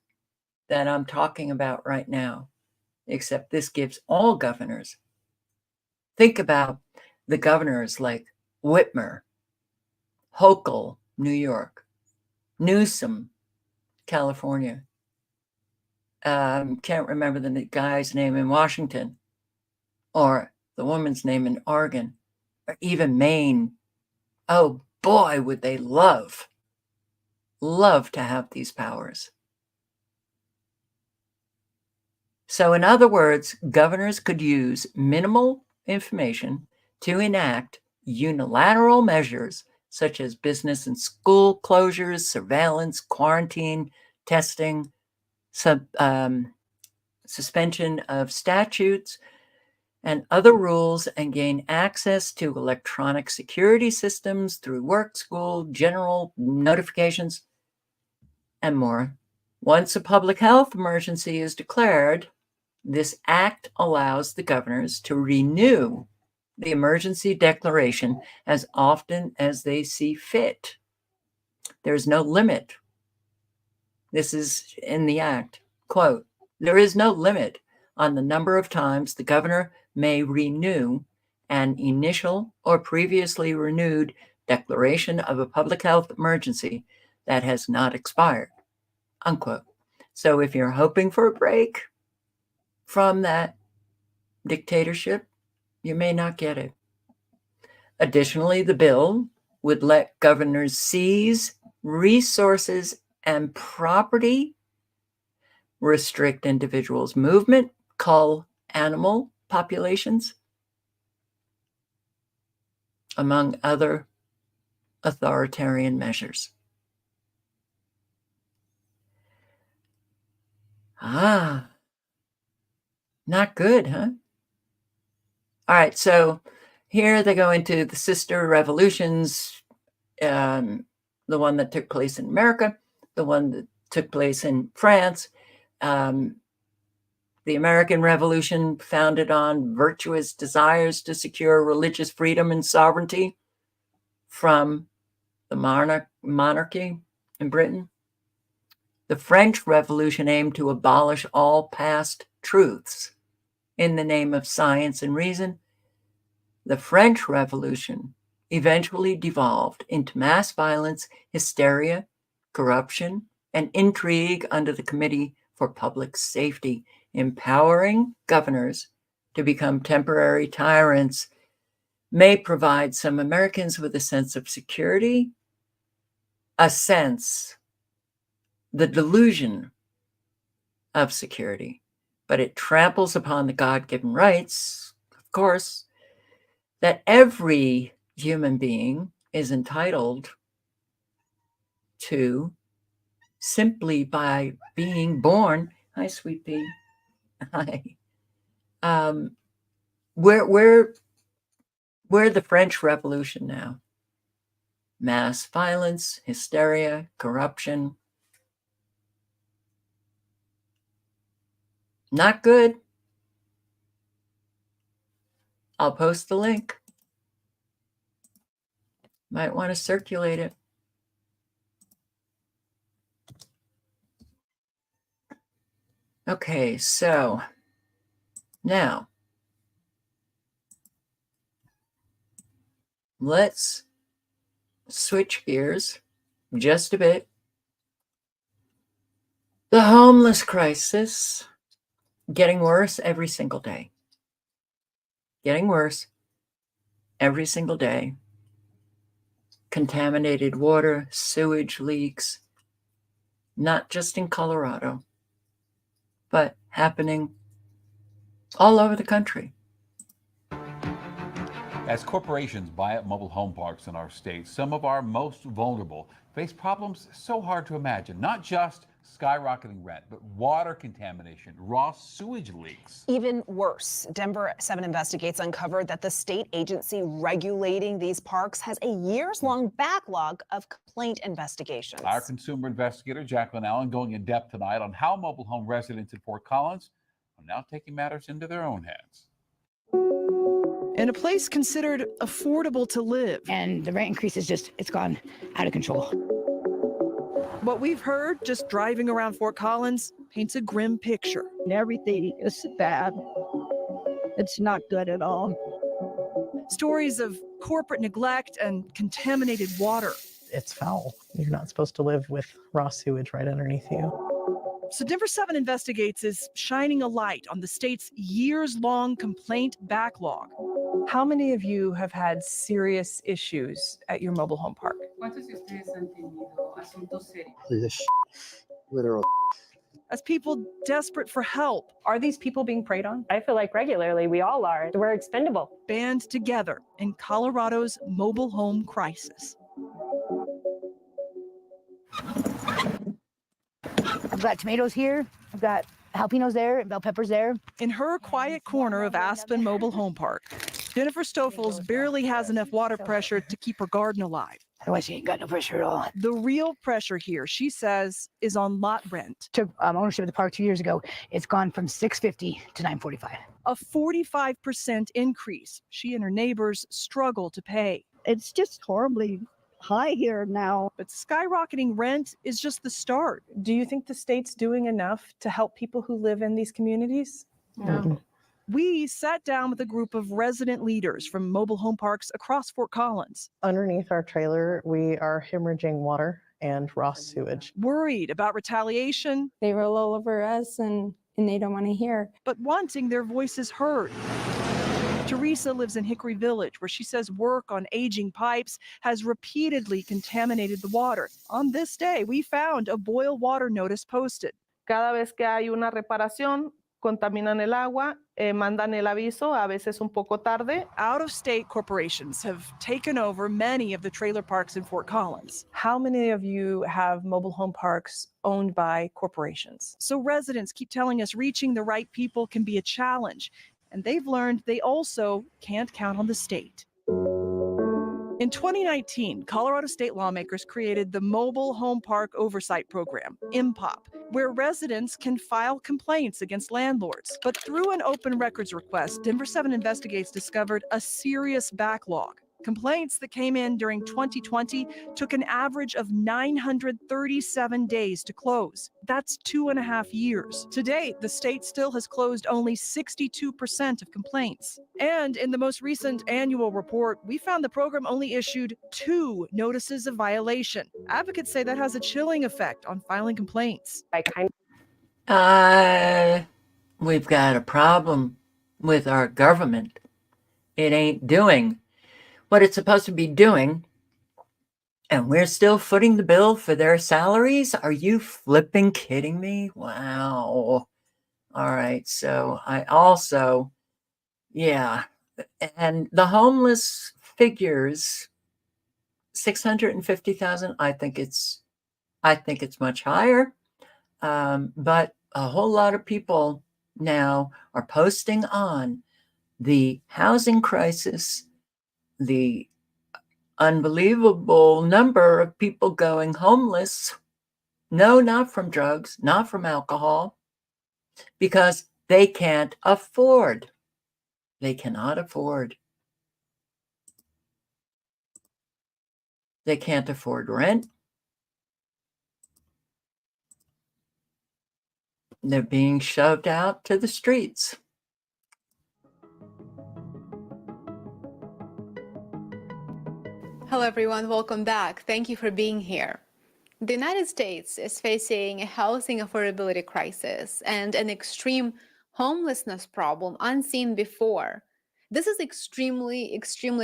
that I'm talking about right now, except this gives all governors. Think about the governors like Whitmer, Hochul, New York, Newsom, California. Can't remember the guy's name in Washington, or the woman's name in Oregon, or even Maine. Oh boy, would they love to have these powers. So in other words, governors could use minimal information to enact unilateral measures such as business and school closures, surveillance, quarantine, testing, suspension of statutes and other rules, and gain access to electronic security systems through work, school, general notifications, and more. Once a public health emergency is declared, this act allows the governors to renew the emergency declaration as often as they see fit. There's no limit. This is in the act. Quote, there is no limit on the number of times the governor may renew an initial or previously renewed declaration of a public health emergency that has not expired. Unquote. So if you're hoping for a break from that dictatorship, you may not get it. Additionally, the bill would let governors seize resources and property, restrict individuals' movement, cull animal populations, among other authoritarian measures. Not good, huh? All right, so here they go into the sister revolutions, the one that took place in America, the one that took place in France, the American Revolution founded on virtuous desires to secure religious freedom and sovereignty from the monarchy in Britain. The French Revolution aimed to abolish all past truths in the name of science and reason. The French Revolution eventually devolved into mass violence, hysteria, corruption, and intrigue under the Committee for Public Safety, empowering governors to become temporary tyrants may provide some Americans with a sense of security, the delusion of security, but it tramples upon the God-given rights, of course, that every human being is entitled to simply by being born. Hi, sweet pea. Hi. We're the French Revolution now. Mass violence, hysteria, corruption. Not good. I'll post the link. Might want to circulate it. Okay, so now let's switch gears just a bit. The homeless crisis getting worse every single day. Getting worse every single day. Contaminated water, sewage leaks, not just in Colorado, but happening all over the country. As corporations buy up mobile home parks in our state, some of our most vulnerable face problems so hard to imagine. Not just skyrocketing rent, but water contamination, raw sewage leaks. Even worse, Denver 7 Investigates uncovered that the state agency regulating these parks has a years-long backlog of complaint investigations. Our consumer investigator, Jacqueline Allen, going in depth tonight on how mobile home residents in Fort Collins are now taking matters into their own hands. In a place considered affordable to live. And the rent increase is it's gone out of control. What we've heard just driving around Fort Collins paints a grim picture. Everything is bad. It's not good at all. Stories of corporate neglect and contaminated water. It's foul. You're not supposed to live with raw sewage right underneath you. So Denver 7 Investigates is shining a light on the state's years-long complaint backlog. How many of you have had serious issues at your mobile home park? Literal. As people desperate for help Are these people being preyed on? I feel like regularly we all are. We're expendable. band together in Colorado's mobile home crisis. I've got tomatoes here. I've got jalapenos there and bell peppers there. In her quiet corner of Aspen Mobile Home Park, Jennifer Stoffels barely has enough water pressure to keep her garden alive. Otherwise, she ain't got no pressure at all. The real pressure here, she says, is on lot rent. Took ownership of the park 2 years ago. It's gone from $650 to $945. A 45% increase she and her neighbors struggle to pay. It's just horribly high here now. But skyrocketing rent is just the start. Do you think the state's doing enough to help people who live in these communities? No. We sat down with a group of resident leaders from mobile home parks across Fort Collins. Underneath our trailer, we are hemorrhaging water and raw sewage. Worried about retaliation. They roll all over us and they don't want to hear. But wanting their voices heard. Teresa lives in Hickory Village, where she says work on aging pipes has repeatedly contaminated the water. On this day, we found a boil water notice posted. Cada vez que hay una reparación, contaminan el agua, mandan el aviso, a veces un poco tarde. Out-of-state corporations have taken over many of the trailer parks in Fort Collins. How many of you have mobile home parks owned by corporations? So residents keep telling us reaching the right people can be a challenge, and they've learned they also can't count on the state. In 2019, Colorado state lawmakers created the Mobile Home Park Oversight Program, MPOP, where residents can file complaints against landlords. But through an open records request, Denver 7 Investigates discovered a serious backlog. Complaints that came in during 2020 took an average of 937 days to close. That's 2.5 years. To date, the state still has closed only 62% of complaints. And in the most recent annual report, we found the program only issued 2 notices of violation. Advocates say that has a chilling effect on filing complaints. We've got a problem with our government. It ain't doing what it's supposed to be doing, and we're still footing the bill for their salaries? Are you flipping kidding me? Wow. All right, so I also, yeah, and the homeless figures, 650,000, I think it's much higher, but a whole lot of people now are posting on the housing crisis, the unbelievable number of people going homeless. No, not from drugs, not from alcohol, because they can't afford. They cannot afford. They can't afford rent. They're being shoved out to the streets. Hello everyone, welcome back. Thank you for being here. The United States is facing a housing affordability crisis and an extreme homelessness problem unseen before. This is extremely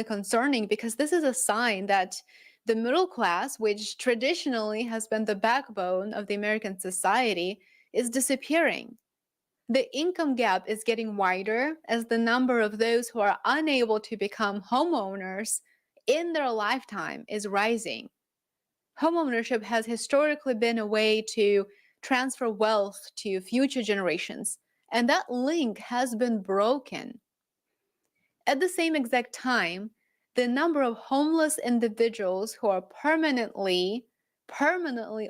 concerning because this is a sign that the middle class, which traditionally has been the backbone of the American society, is disappearing. The income gap is getting wider as the number of those who are unable to become homeowners in their lifetime is rising. Homeownership has historically been a way to transfer wealth to future generations, and that link has been broken. At the same exact time, the number of homeless individuals who are permanently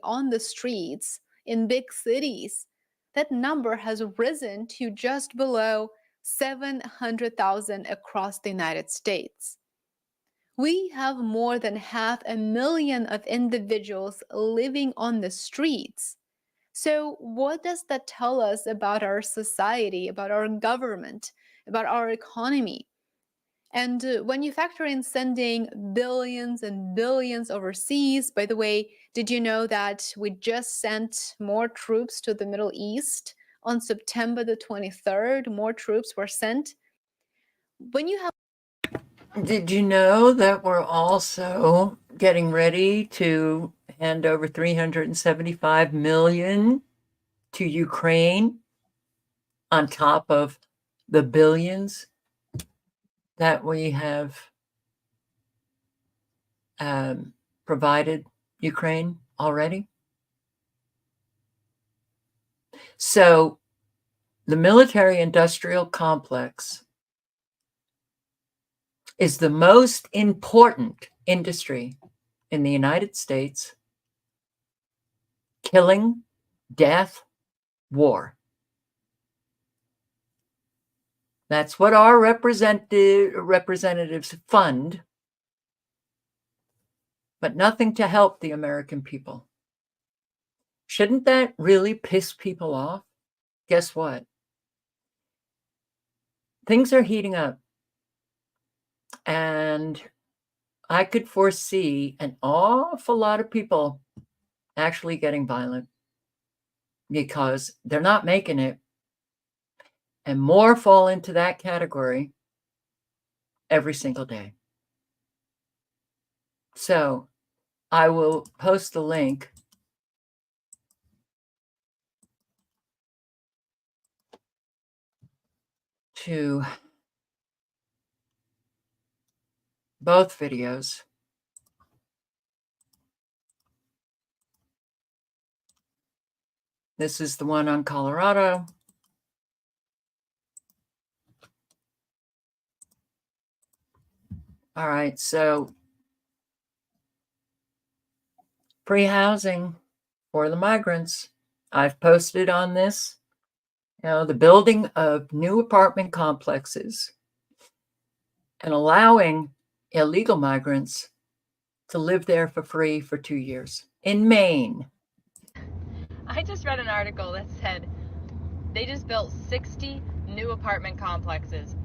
on the streets in big cities, that number has risen to just below 700,000 across the United States. We have more than 500,000 of individuals living on the streets. So what does that tell us about our society, about our government, about our economy? And when you factor in sending billions and billions overseas, by the way, did you know that we just sent more troops to the Middle East on September the 23rd? More troops were sent. When you have Did you know that we're also getting ready to hand over 375 million to Ukraine on top of the billions that we have provided Ukraine already? So the military-industrial complex is the most important industry in the United States. Killing, death, war. That's what our representatives fund, but nothing to help the American people. Shouldn't that really piss people off? Guess what? Things are heating up, and I could foresee an awful lot of people actually getting violent because they're not making it, and more fall into that category every single day. So I will post the link to both videos. This is the one on Colorado. All right, so free housing for the migrants. I've posted on this. You know, the building of new apartment complexes and allowing illegal migrants to live there for free for 2 years in Maine. I just read an article that said they just built 60 new apartment complexes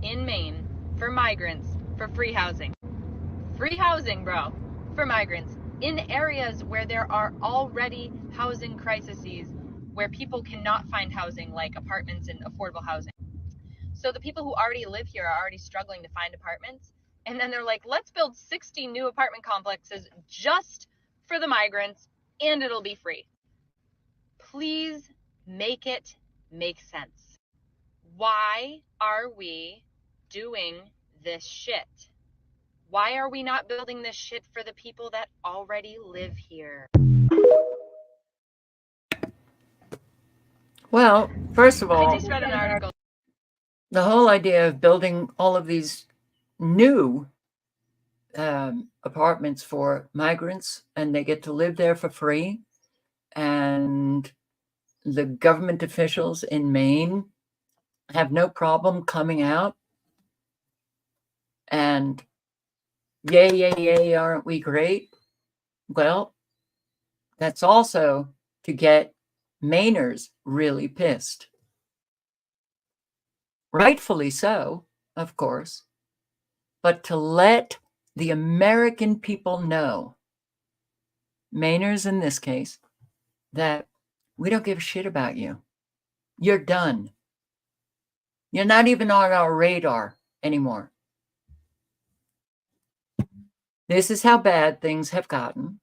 in Maine for migrants for free housing. Free housing, bro, for migrants in areas where there are already housing crises, where people cannot find housing, like apartments and affordable housing. So the people who already live here are already struggling to find apartments. And then they're like, let's build 60 new apartment complexes just for the migrants, and it'll be free. Please make it make sense. Why are we doing this shit? Why are we not building this shit for the people that already live here? Well, first of all, I just read an article. The whole idea of building all of these new apartments for migrants, and they get to live there for free, and the government officials in Maine have no problem coming out and yay, yay, yay, aren't we great? Well, that's also to get Mainers really pissed. Rightfully so, of course, but to let the American people know, Mainers in this case, that we don't give a shit about you. You're done. You're not even on our radar anymore. This is how bad things have gotten.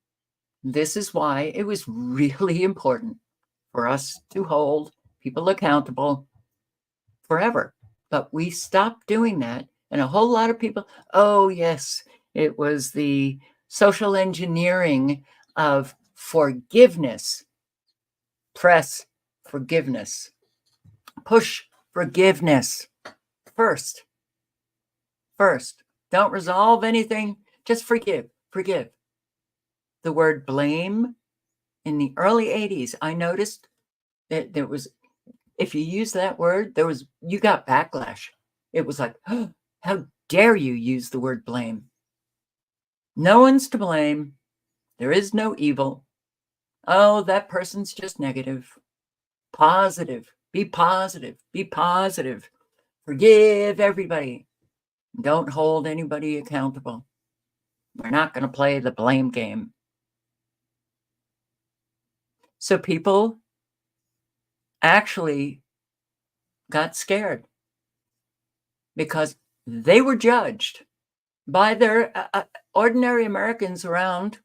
This is why it was really important for us to hold people accountable forever. But we stopped doing that. And a whole lot of people, oh, yes, it was the social engineering of forgiveness. Press forgiveness. Push forgiveness. First. Don't resolve anything. Just forgive. The word blame in the early 80s, I noticed that there was, if you use that word, you got backlash. It was like, oh, how dare you use the word blame? No one's to blame. There is no evil. Oh, that person's just negative. Positive. Be positive. Forgive everybody. Don't hold anybody accountable. We're not going to play the blame game. So people actually got scared because they were judged by their ordinary Americans around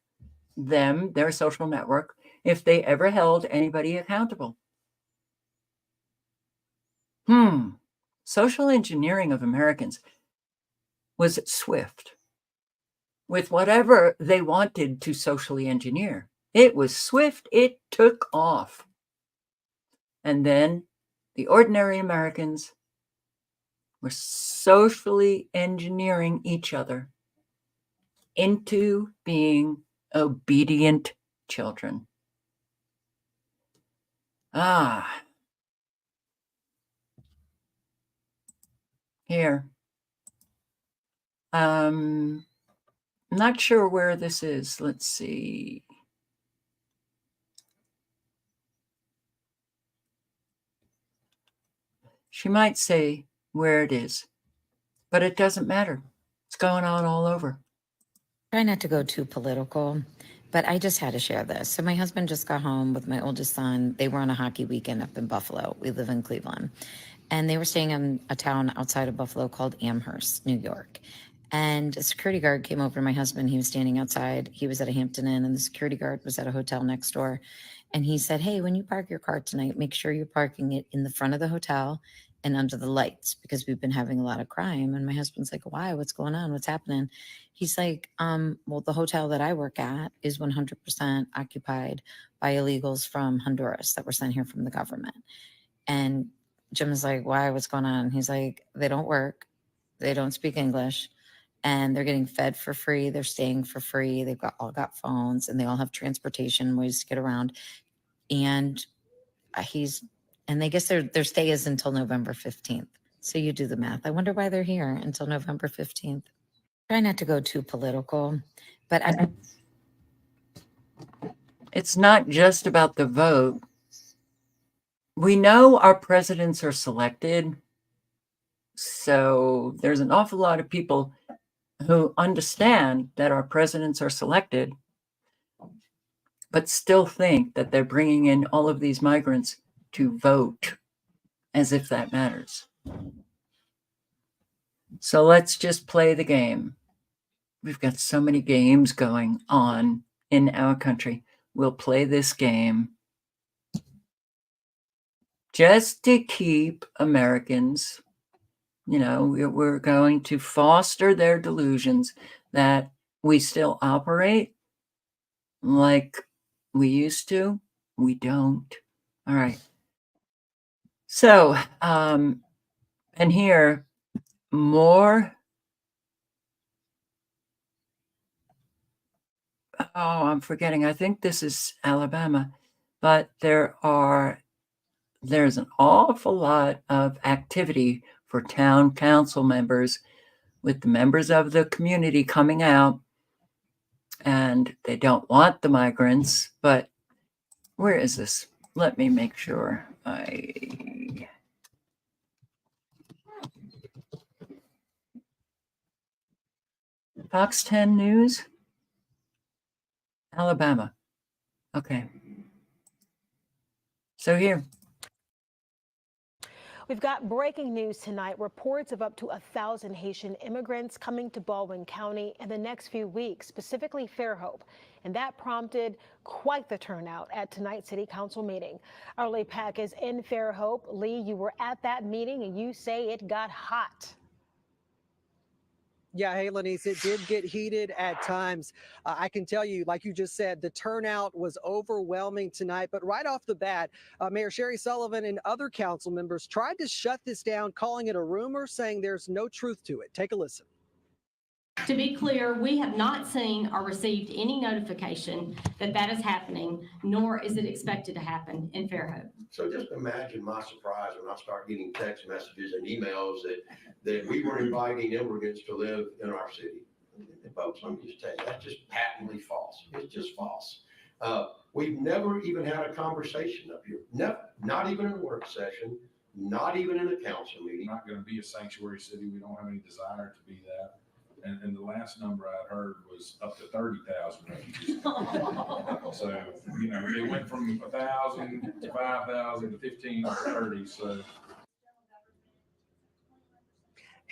them, their social network, if they ever held anybody accountable. Social engineering of Americans was swift. With whatever they wanted to socially engineer, it was swift, it took off. And then the ordinary Americans were socially engineering each other into being obedient children. Here. Not sure where this is. Let's see. She might say where it is, but it doesn't matter. It's going on all over. Try not to go too political, but I just had to share this. So my husband just got home with my oldest son. They were on a hockey weekend up in Buffalo. We live in Cleveland. And they were staying in a town outside of Buffalo called Amherst, New York. And a security guard came over to my husband. He was standing outside. He was at a Hampton Inn, and the security guard was at a hotel next door. And he said, hey, when you park your car tonight, make sure you're parking it in the front of the hotel and under the lights, because we've been having a lot of crime. And my husband's like, why? What's going on? What's happening? He's like, well, the hotel that I work at is 100% occupied by illegals from Honduras that were sent here from the government. And Jim is like, why? What's going on? He's like, they don't work. They don't speak English. And they're getting fed for free. They're staying for free. They've all got phones, and they all have transportation ways to get around. And they guess their stay is until November 15th. So you do the math. I wonder why they're here until November 15th. Try not to go too political, but it's not just about the vote. We know our presidents are selected. So there's an awful lot of people who understand that our presidents are selected, but still think that they're bringing in all of these migrants to vote, as if that matters. So let's just play the game. We've got so many games going on in our country. We'll play this game just to keep Americans, we're going to foster their delusions that we still operate like we used to. We don't. All right. So, and here, more. Oh, I'm forgetting. I think this is Alabama, but there's an awful lot of activity for town council members, with the members of the community coming out, and they don't want the migrants. But where is this? Let me make sure Fox 10 News, Alabama. Okay. So here. We've got breaking news tonight. Reports of up to 1,000 Haitian immigrants coming to Baldwin County in the next few weeks, specifically Fairhope. And that prompted quite the turnout at tonight's City Council meeting. Our Lee Pack is in Fairhope. Lee, you were at that meeting and you say it got hot. Yeah, hey, Lenise, it did get heated at times. I can tell you, like you just said, the turnout was overwhelming tonight. But right off the bat, Mayor Sherry Sullivan and other council members tried to shut this down, calling it a rumor, saying there's no truth to it. Take a listen. To be clear, we have not seen or received any notification that that is happening, nor is it expected to happen in Fairhope. So just imagine my surprise when I start getting text messages and emails that we were inviting immigrants to live in our city. And folks, let me just tell you, that's just patently false. It's just false. We've never even had a conversation up here. Never, not even in a work session, not even in a council meeting. Not going to be a sanctuary city. We don't have any desire to be that. And the last number I heard was up to 30,000 refugees. So, you know, it went from 1,000 to 5,000 to 15 to 30. So.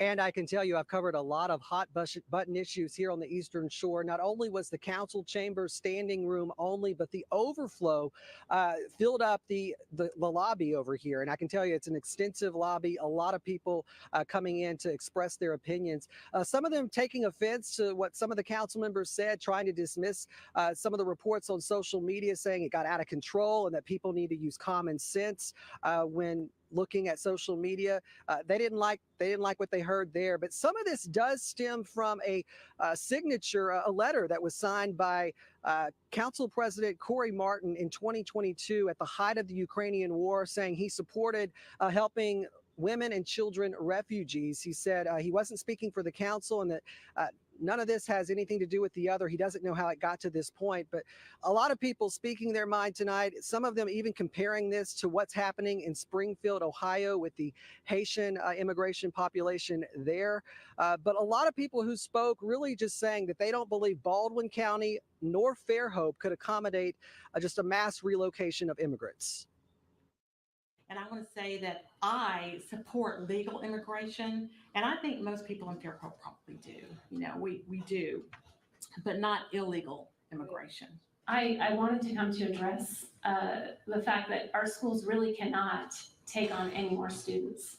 And I can tell you, I've covered a lot of hot button issues here on the Eastern Shore. Not only was the council chamber standing room only, but the overflow filled up the lobby over here. And I can tell you, it's an extensive lobby. A lot of people coming in to express their opinions. Some of them taking offense to what some of the council members said, trying to dismiss some of the reports on social media saying it got out of control and that people need to use common sense when looking at social media. They didn't like what they heard there. But some of this does stem from a signature, a letter that was signed by Council President Corey Martin in 2022 at the height of the Ukrainian war, saying he supported helping women and children refugees. He said he wasn't speaking for the council and that none of this has anything to do with the other. He doesn't know how it got to this point, but a lot of people speaking their mind tonight, some of them even comparing this to what's happening in Springfield, Ohio with the Haitian immigration population there. But a lot of people who spoke really just saying that they don't believe Baldwin County nor Fairhope could accommodate just a mass relocation of immigrants. And I want to say that I support legal immigration, and I think most people in Fairhope probably do. You know, we do, but not illegal immigration. I wanted to come to address the fact that our schools really cannot take on any more students,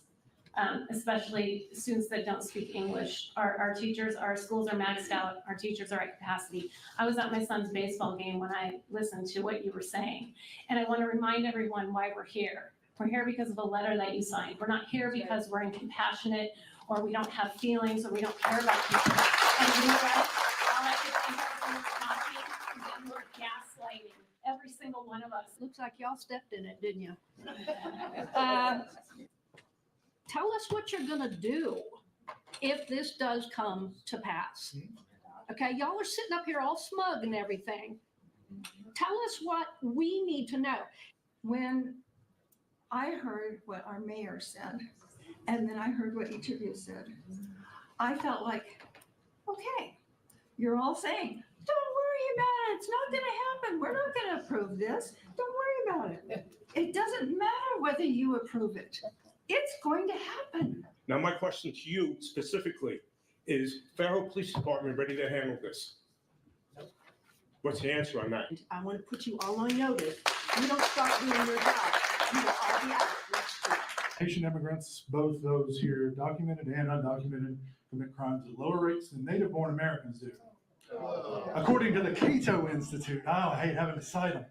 especially students that don't speak English. Our teachers, our schools are maxed out. Our teachers are at capacity. I was at my son's baseball game when I listened to what you were saying, and I want to remind everyone why we're here. We're here because of a letter that you signed. We're not here because we're incompassionate or we don't have feelings or we don't care about people. And you know what? All I could think of when we're talking is that we're gaslighting every single one of us. Looks like y'all stepped in it, didn't you? Tell us what you're going to do if this does come to pass. Okay, y'all are sitting up here all smug and everything. Tell us what we need to know. When I heard what our mayor said, and then I heard what each of you said, I felt like, okay, you're all saying, don't worry about it. It's not going to happen. We're not going to approve this. Don't worry about it. It doesn't matter whether you approve it. It's going to happen. Now, my question to you specifically is, Fairhope Police Department ready to handle this? What's the answer on that? I want to put you all on notice. You don't start doing your job. You will all be out next year. Haitian immigrants, both those here documented and undocumented, commit crimes at lower rates than native-born Americans do. According to the Cato Institute, I hate having to cite them.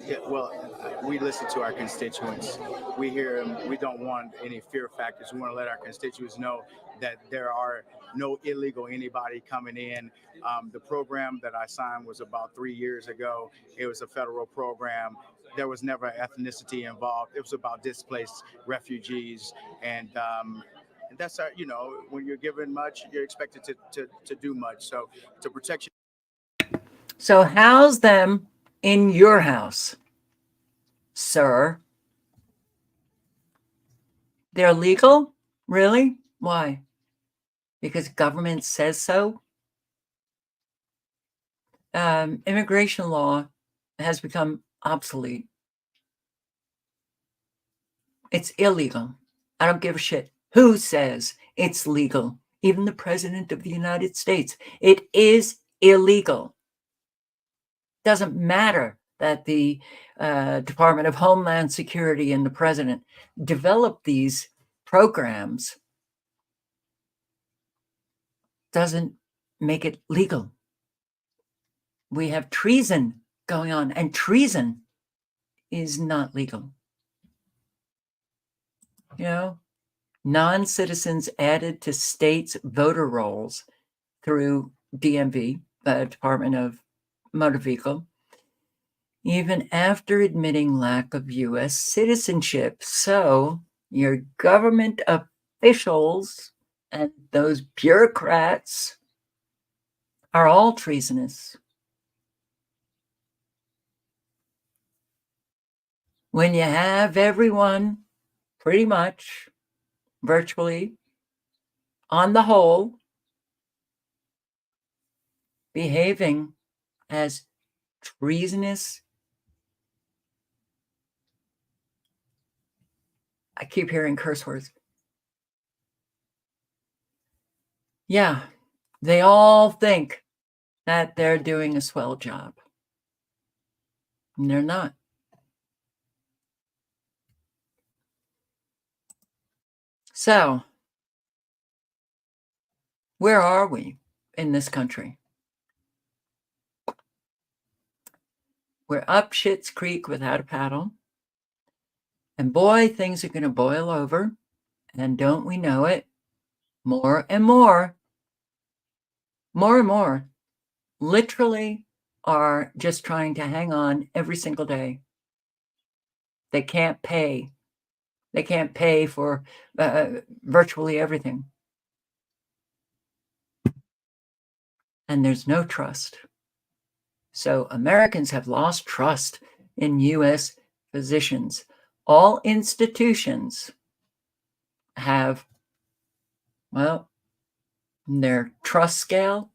Yeah, well, we listen to our constituents. We hear them. We don't want any fear factors. We want to let our constituents know that there are no illegal anybody coming in. The program that I signed was about 3 years ago. It was a federal program. There was never ethnicity involved. It was about displaced refugees. And that's our, you know, when you're given much, you're expected to do much. So to protect you. So house them in your house, sir. They're legal? Really? Why? Because government says so? Immigration law has become obsolete. It's illegal. I don't give a shit who says it's legal. Even the President of the United States. It is illegal. Doesn't matter that the Department of Homeland Security and the President developed these programs. Doesn't make it legal. We have treason going on, and treason is not legal. You know, non-citizens added to states' voter rolls through DMV, Department of Motor Vehicle, even after admitting lack of U.S. citizenship. So your government officials and those bureaucrats are all treasonous. When you have everyone pretty much, virtually, on the whole, behaving as treasonous. I keep hearing curse words. Yeah, they all think that they're doing a swell job. And they're not. So, where are we in this country? We're up Schitt's Creek without a paddle. And boy, things are going to boil over. And don't we know it? More and more and more, literally are just trying to hang on every single day. They can't pay. They can't pay for virtually everything. And there's no trust. So Americans have lost trust in U.S. physicians. All institutions have, well, their trust scale.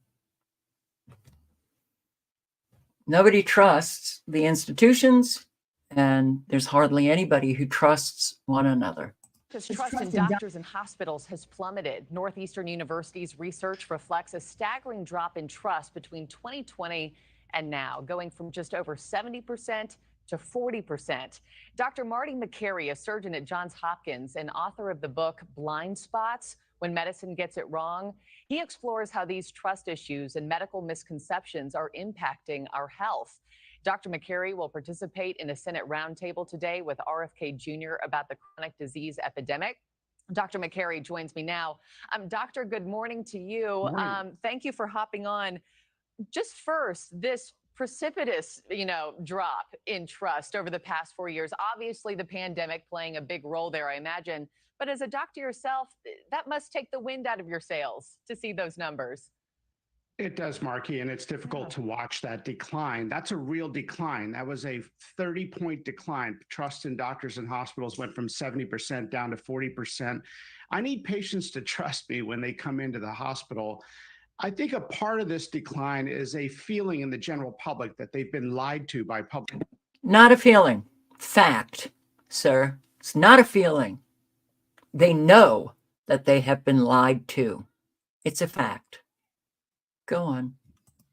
Nobody trusts the institutions, and there's hardly anybody who trusts one another. Trust in doctors and hospitals has plummeted. Northeastern University's research reflects a staggering drop in trust between 2020 and now, going from just over 70% to 40%. Dr. Marty McCary, a surgeon at Johns Hopkins and author of the book Blind Spots: When Medicine Gets It Wrong, he explores how these trust issues and medical misconceptions are impacting our health. Dr. McCary will participate in a Senate roundtable today with RFK Jr. about the chronic disease epidemic. Dr. McCary joins me now. Doctor, good morning to you. Thank you for hopping on. Just first, this precipitous, drop in trust over the past 4 years. Obviously, the pandemic playing a big role there, I imagine. But as a doctor yourself, that must take the wind out of your sails to see those numbers. It does, Marky, and it's difficult to watch that decline. That's a real decline. That was a 30-point decline. Trust in doctors and hospitals went from 70% down to 40%. I need patients to trust me when they come into the hospital. I think a part of this decline is a feeling in the general public that they've been lied to by public. Not a feeling. Fact, sir. It's not a feeling. They know that they have been lied to. It's a fact. Go on.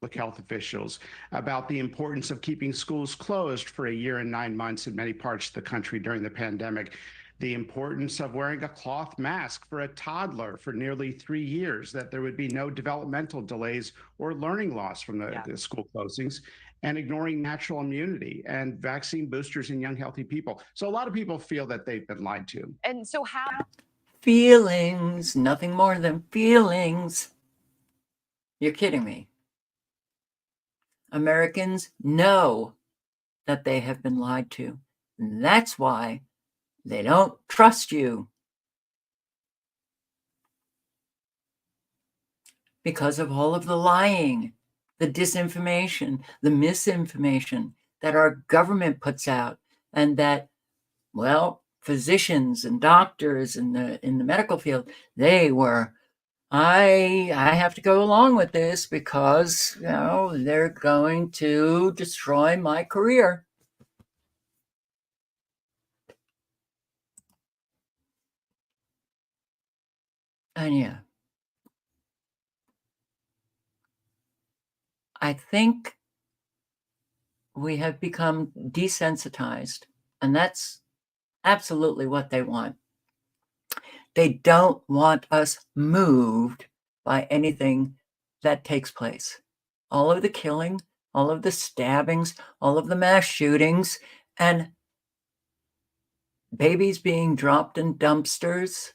Public health officials about the importance of keeping schools closed for a year and 9 months in many parts of the country during the pandemic. The importance of wearing a cloth mask for a toddler for nearly 3 years, that there would be no developmental delays or learning loss from the school closings, and ignoring natural immunity and vaccine boosters in young, healthy people. So a lot of people feel that they've been lied to. And so how? Feelings, nothing more than feelings. You're kidding me. Americans know that they have been lied to. And that's why they don't trust you. Because of all of the lying, the disinformation, the misinformation that our government puts out, and that, well, physicians and doctors in the medical field, they were, I have to go along with this because, they're going to destroy my career. And yeah, I think we have become desensitized, and that's absolutely what they want. They don't want us moved by anything that takes place. All of the killing, all of the stabbings, all of the mass shootings, and babies being dropped in dumpsters.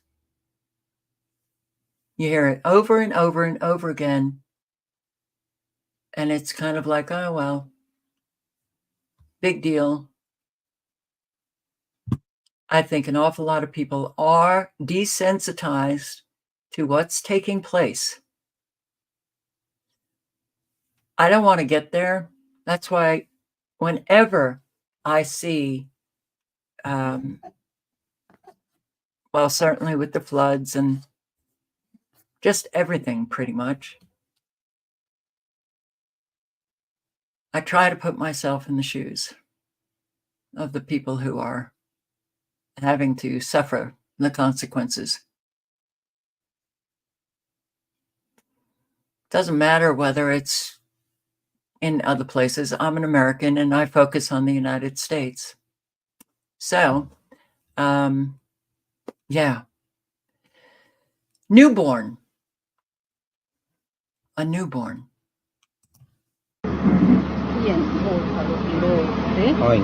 You hear it over and over and over again. And it's kind of like, oh, well, big deal. I think an awful lot of people are desensitized to what's taking place. I don't want to get there. That's why whenever I see Well, certainly with the floods and just everything pretty much. I try to put myself in the shoes of the people who are having to suffer the consequences. Doesn't matter whether it's in other places. I'm an American and I focus on the United States. So, yeah. Newborn. A newborn. Ay,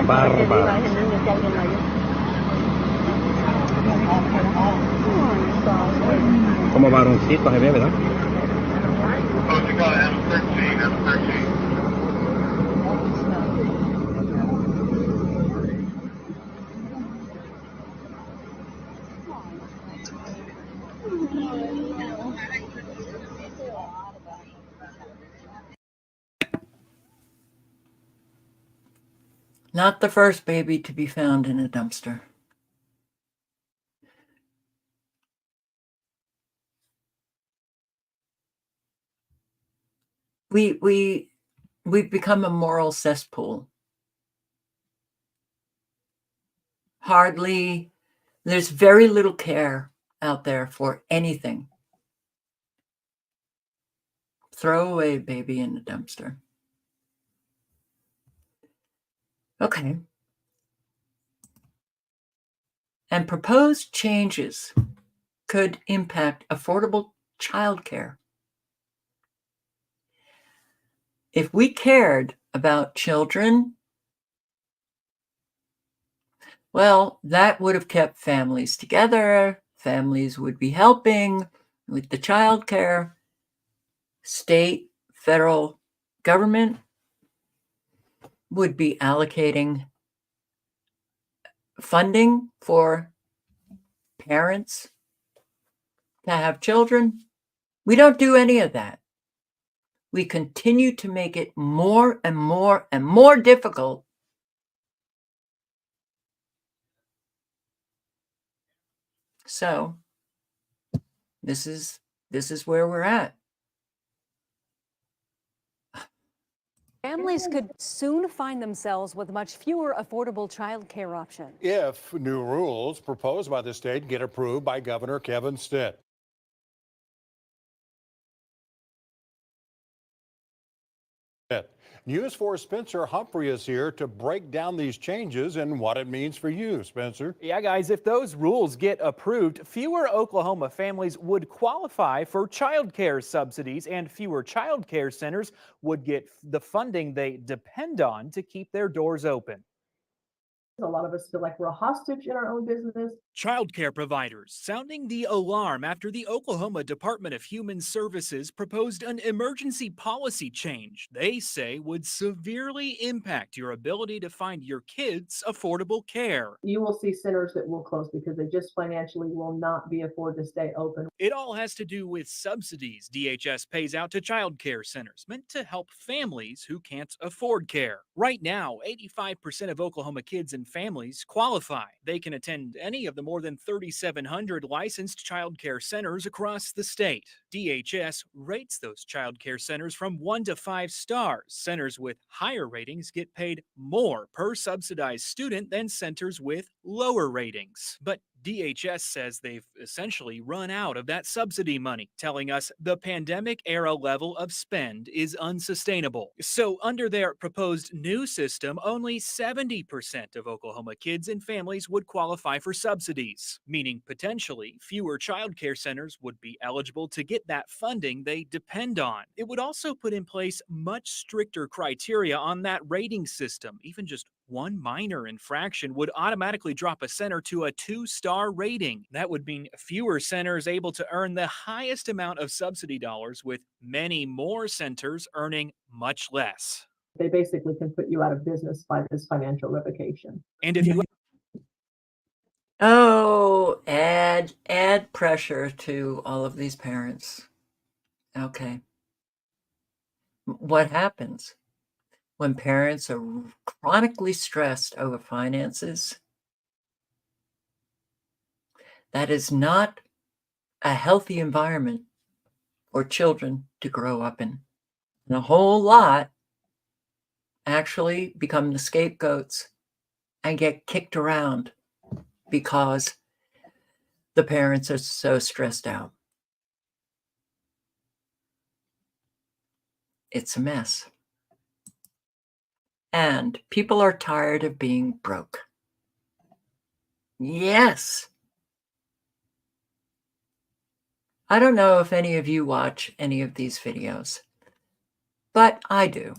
bárbaro. Como varoncito se ve, ¿verdad? Not the first baby to be found in a dumpster. We've become a moral cesspool. There's very little care out there for anything. Throw away baby in the dumpster. Okay. And proposed changes could impact affordable childcare. If we cared about children, well, that would have kept families together. Families would be helping with the childcare. State, federal government would be allocating funding for parents to have children. We don't do any of that. We continue to make it more and more and more difficult So this is where we're at. Families could soon find themselves with much fewer affordable child care options. If new rules proposed by the state get approved by Governor Kevin Stitt. News 4 Spencer Humphrey is here to break down these changes and what it means for you, Spencer. Yeah, guys, if those rules get approved, fewer Oklahoma families would qualify for child care subsidies and fewer child care centers would get the funding they depend on to keep their doors open. A lot of us feel like we're a hostage in our own business. Child care providers sounding the alarm after the Oklahoma Department of Human Services proposed an emergency policy change they say would severely impact your ability to find your kids affordable care. You will see centers that will close because they just financially will not be afford to stay open. It all has to do with subsidies DHS pays out to child care centers meant to help families who can't afford care. Right now, 85% of Oklahoma kids and families qualify. They can attend any of the more than 3,700 licensed child care centers across the state. DHS rates those child care centers from 1 to 5 stars. Centers with higher ratings get paid more per subsidized student than centers with lower ratings. But DHS says they've essentially run out of that subsidy money, telling us the pandemic era level of spend is unsustainable. So under their proposed new system, only 70% of Oklahoma kids and families would qualify for subsidies, meaning potentially fewer child care centers would be eligible to get that funding they depend on. It would also put in place much stricter criteria on that rating system. Even just one minor infraction would automatically drop a center to a 2-star rating. That would mean fewer centers able to earn the highest amount of subsidy dollars, with many more centers earning much less. They basically can put you out of business by this financial revocation. And if you add pressure to all of these parents. Okay. What happens when parents are chronically stressed over finances? That is not a healthy environment for children to grow up in. And a whole lot actually become the scapegoats and get kicked around because the parents are so stressed out. It's a mess. And people are tired of being broke. Yes. I don't know if any of you watch any of these videos, but I do.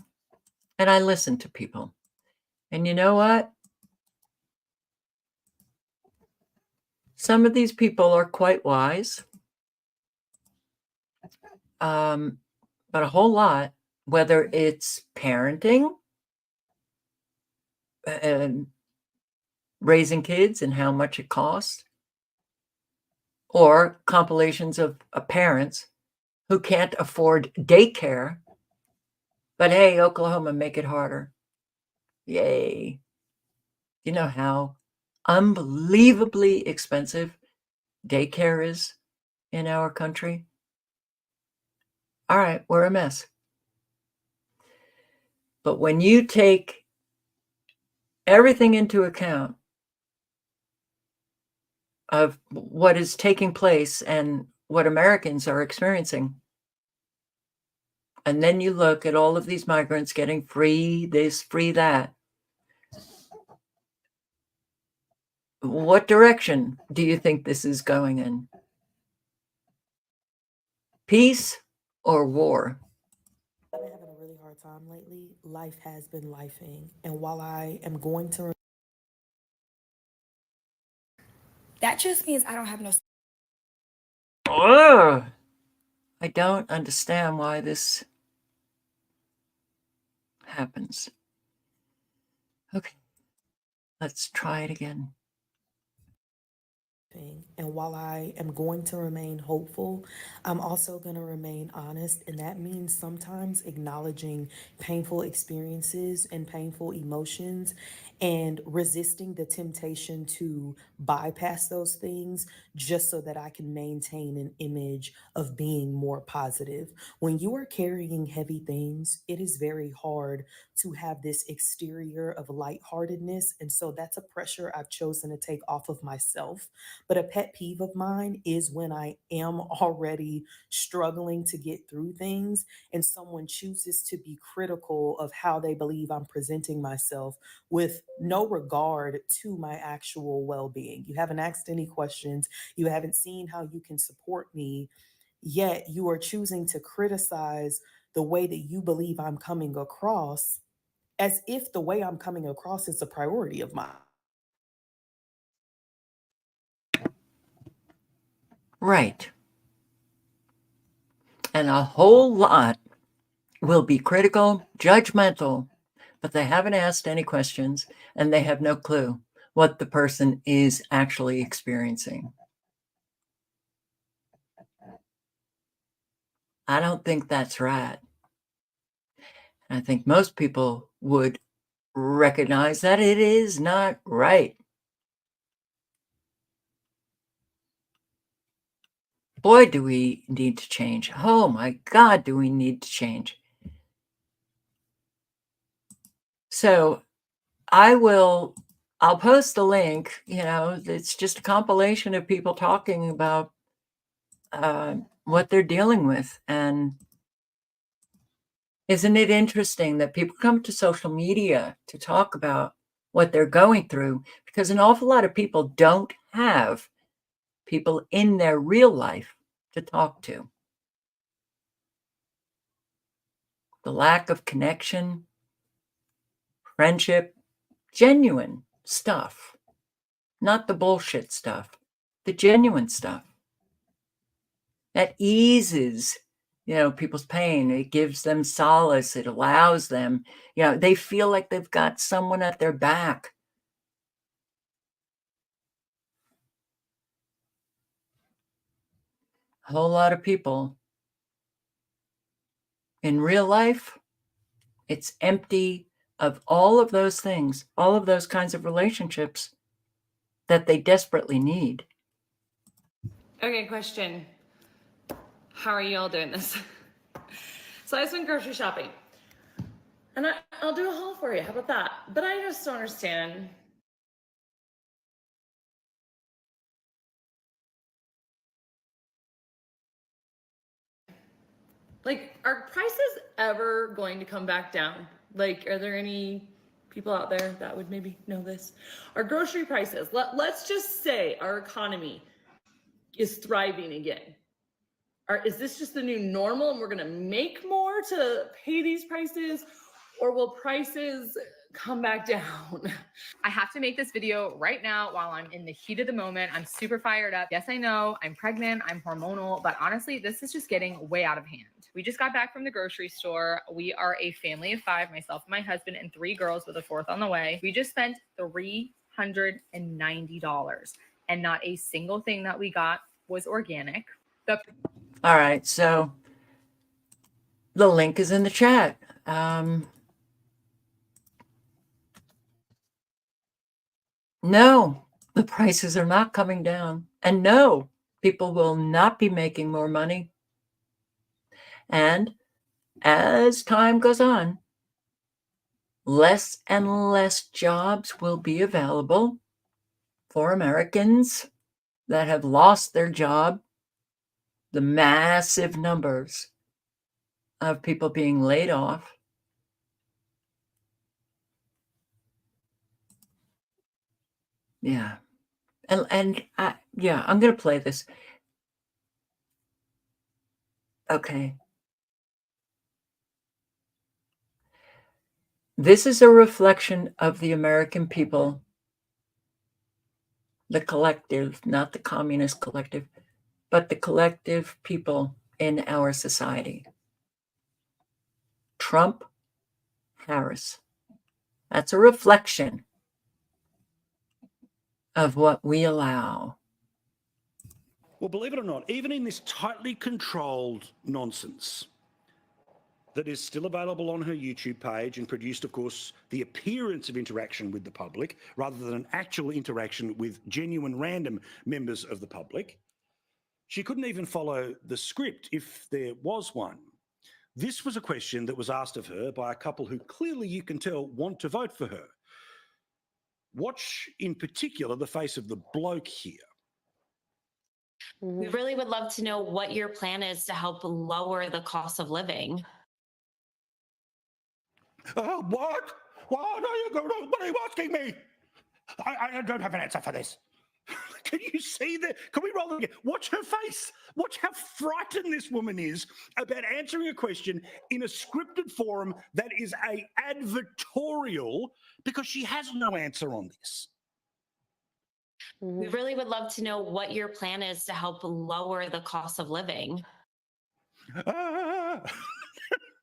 And I listen to people. And you know what? Some of these people are quite wise. But a whole lot, whether it's parenting and raising kids and how much it costs, or compilations of parents who can't afford daycare, but hey, Oklahoma, make it harder. Yay. You know how unbelievably expensive daycare is in our country? All right, we're a mess. But when you take everything into account of what is taking place and what Americans are experiencing, and then you look at all of these migrants getting free this, free that, what direction do you think this is going in? Peace or war? I've been having a really hard time lately. Life has been lifing. And while I am going to... That just means I don't have no... Ugh. I don't understand why this happens. Okay, let's try it again. And while I am going to remain hopeful, I'm also going to remain honest. And that means sometimes acknowledging painful experiences and painful emotions and resisting the temptation to bypass those things just so that I can maintain an image of being more positive. When you are carrying heavy things, it is very hard to have this exterior of lightheartedness. And so that's a pressure I've chosen to take off of myself. But a pet peeve of mine is when I am already struggling to get through things and someone chooses to be critical of how they believe I'm presenting myself with no regard to my actual well-being. You haven't asked any questions. You haven't seen how you can support me, yet you are choosing to criticize the way that you believe I'm coming across as if the way I'm coming across is a priority of mine. Right. And a whole lot will be critical, judgmental, but they haven't asked any questions and they have no clue what the person is actually experiencing. I don't think that's right. I think most people would recognize that it is not right. Boy, do we need to change. Oh my God, do we need to change. So I'll post the link, it's just a compilation of people talking about what they're dealing with. And isn't it interesting that people come to social media to talk about what they're going through? Because an awful lot of people don't have people in their real life to talk to. The lack of connection, friendship, genuine stuff, not the bullshit stuff, the genuine stuff that eases, people's pain. It gives them solace. It allows them, they feel like they've got someone at their back. A whole lot of people in real life, it's empty of all of those things, all of those kinds of relationships that they desperately need. Okay, question. How are you all doing this? So I just went grocery shopping. And I'll do a haul for you. How about that? But I just don't understand. Like, are prices ever going to come back down? Like, are there any people out there that would maybe know this? Our grocery prices, let's just say our economy is thriving again. Is this just the new normal and we're gonna make more to pay these prices? Or will prices come back down? I have to make this video right now while I'm in the heat of the moment. I'm super fired up. Yes, I know I'm pregnant, I'm hormonal, but honestly, this is just getting way out of hand. We just got back from the grocery store. We are a family of 5, myself and my husband and 3 girls with a 4th on the way. We just spent $390 and not a single thing that we got was organic. All right, so the link is in the chat. No, the prices are not coming down. And no, people will not be making more money. And as time goes on, less and less jobs will be available for Americans that have lost their job. The massive numbers of people being laid off. Yeah. And yeah, I'm going to play this. Okay. This is a reflection of the American people, the collective, not the communist collective, but the collective people in our society. Trump, Harris. That's a reflection of what we allow. Well, believe it or not, even in this tightly controlled nonsense that is still available on her YouTube page and produced, of course, the appearance of interaction with the public rather than an actual interaction with genuine random members of the public, she couldn't even follow the script if there was one. This was a question that was asked of her by a couple who clearly you can tell want to vote for her. Watch in particular the face of the bloke here. We really would love to know what your plan is to help lower the cost of living. What? What are you asking me? I don't have an answer for this. Can you see that? Can we roll it again? Watch her face. Watch how frightened this woman is about answering a question in a scripted forum that is a advertorial because she has no answer on this. We really would love to know what your plan is to help lower the cost of living.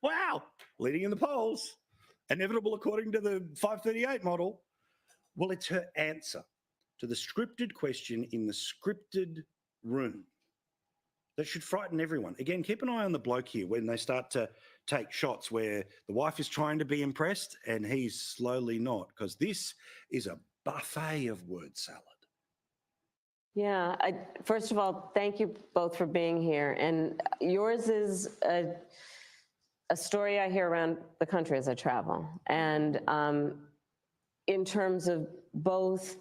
Wow, leading in the polls, inevitable according to the 538 model. Well, it's her answer to the scripted question in the scripted room that should frighten everyone. Again, keep an eye on the bloke here when they start to take shots where the wife is trying to be impressed and he's slowly not, because this is a buffet of word salad. Yeah, first of all, thank you both for being here. And yours is a story I hear around the country as I travel. And in terms of both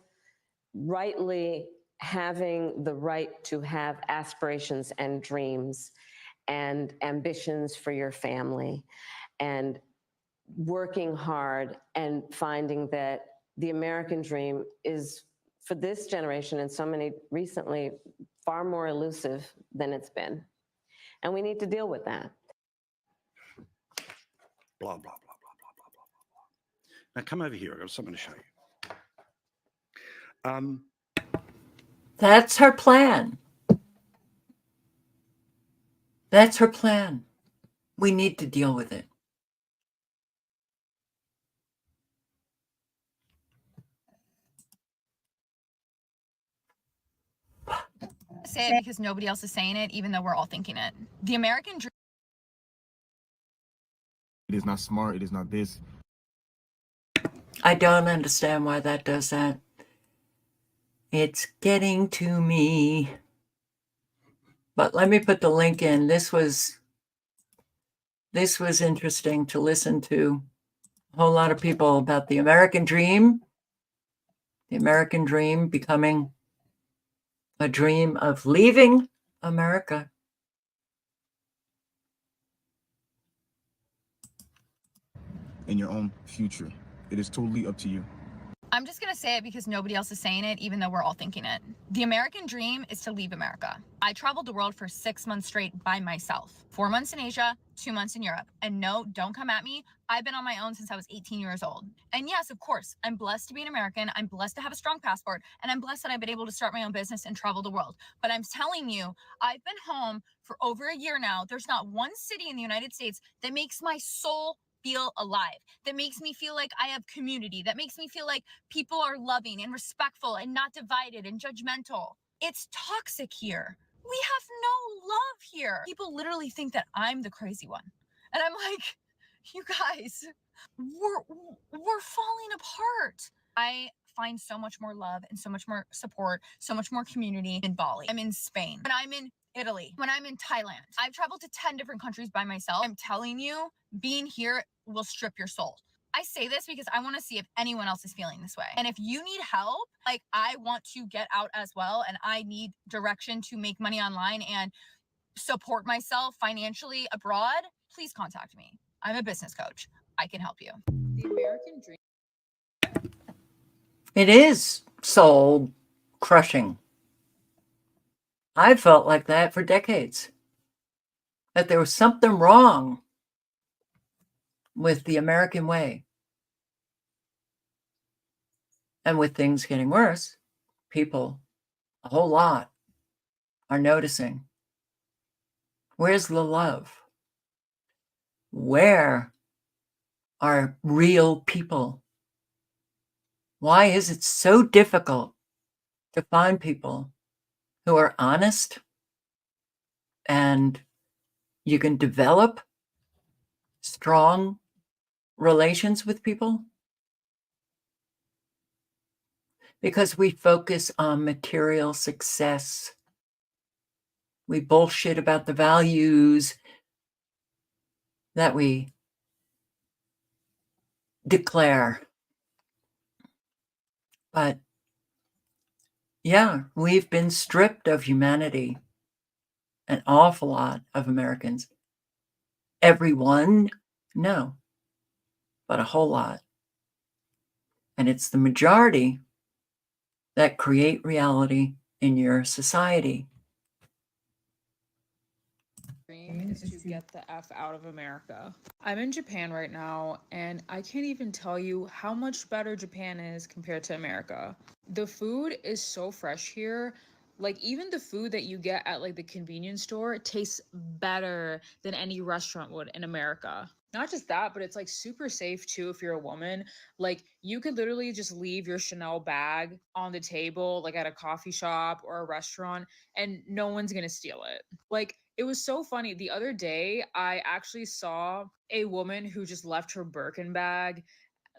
rightly having the right to have aspirations and dreams and ambitions for your family, and working hard and finding that the American dream is, for this generation and so many recently, far more elusive than it's been. And we need to deal with that. Blah, blah, blah, blah, blah, blah, blah, blah. Now come over here. I've got something to show you. That's her plan. That's her plan. We need to deal with it. Say it because nobody else is saying it, even though we're all thinking it. The American dream. It is not smart. It is not this. I don't understand why that does that. It's getting to me. But let me put the link in. This was interesting to listen to. A whole lot of people about the American dream becoming a dream of leaving America. In your own future. It is totally up to you. I'm just gonna say it because nobody else is saying it, even though we're all thinking it. The American dream is to leave America. I traveled the world for 6 months straight by myself. 4 months in Asia, 2 months in Europe. And no, don't come at me. I've been on my own since I was 18 years old. And yes, of course, I'm blessed to be an American. I'm blessed to have a strong passport. And I'm blessed that I've been able to start my own business and travel the world. But I'm telling you, I've been home for over a year now. There's not one city in the United States that makes my soul feel alive, that makes me feel like I have community, that makes me feel like people are loving and respectful and not divided and judgmental. It's toxic here. We have no love here. People literally think that I'm the crazy one. And I'm like, you guys, we're falling apart. I find so much more love and so much more support, so much more community in Bali. I'm in Spain. When I'm in Italy, when I'm in Thailand. I've traveled to 10 different countries by myself. I'm telling you, being here will strip your soul. I say this because I want to see if anyone else is feeling this way. And if you need help, like I want to get out as well, and I need direction to make money online and support myself financially abroad, please contact me. I'm a business coach. I can help you. The American dream. It is soul crushing. I felt like that for decades, that there was something wrong with the American way. And with things getting worse, people, a whole lot, are noticing. Where's the love? Where are real people? Why is it so difficult to find people who are honest and you can develop strong relations with people? Because we focus on material success. We bullshit about the values that we declare. But yeah, we've been stripped of humanity. An awful lot of Americans. Everyone? No. But a whole lot. And it's the majority that create reality in your society. Dream is to get the F out of America. I'm in Japan right now, and I can't even tell you how much better Japan is compared to America. The food is so fresh here. Like, even the food that you get at like the convenience store tastes better than any restaurant would in America. Not just that, but it's like super safe too if you're a woman. Like, you could literally just leave your Chanel bag on the table, like at a coffee shop or a restaurant, and no one's gonna steal it. Like, it was so funny. The other day, I actually saw a woman who just left her Birkin bag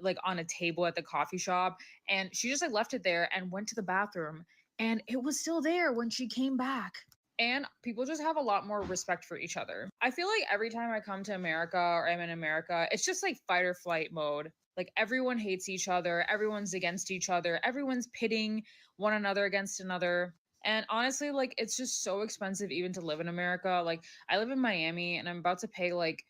like on a table at the coffee shop, and she just like left it there and went to the bathroom, and it was still there when she came back. And people just have a lot more respect for each other. I feel like every time I come to America or I'm in America, it's just like fight or flight mode. Like, everyone hates each other, everyone's against each other, everyone's pitting one another against another. And honestly, like, it's just so expensive even to live in America. Like, I live in Miami and I'm about to pay like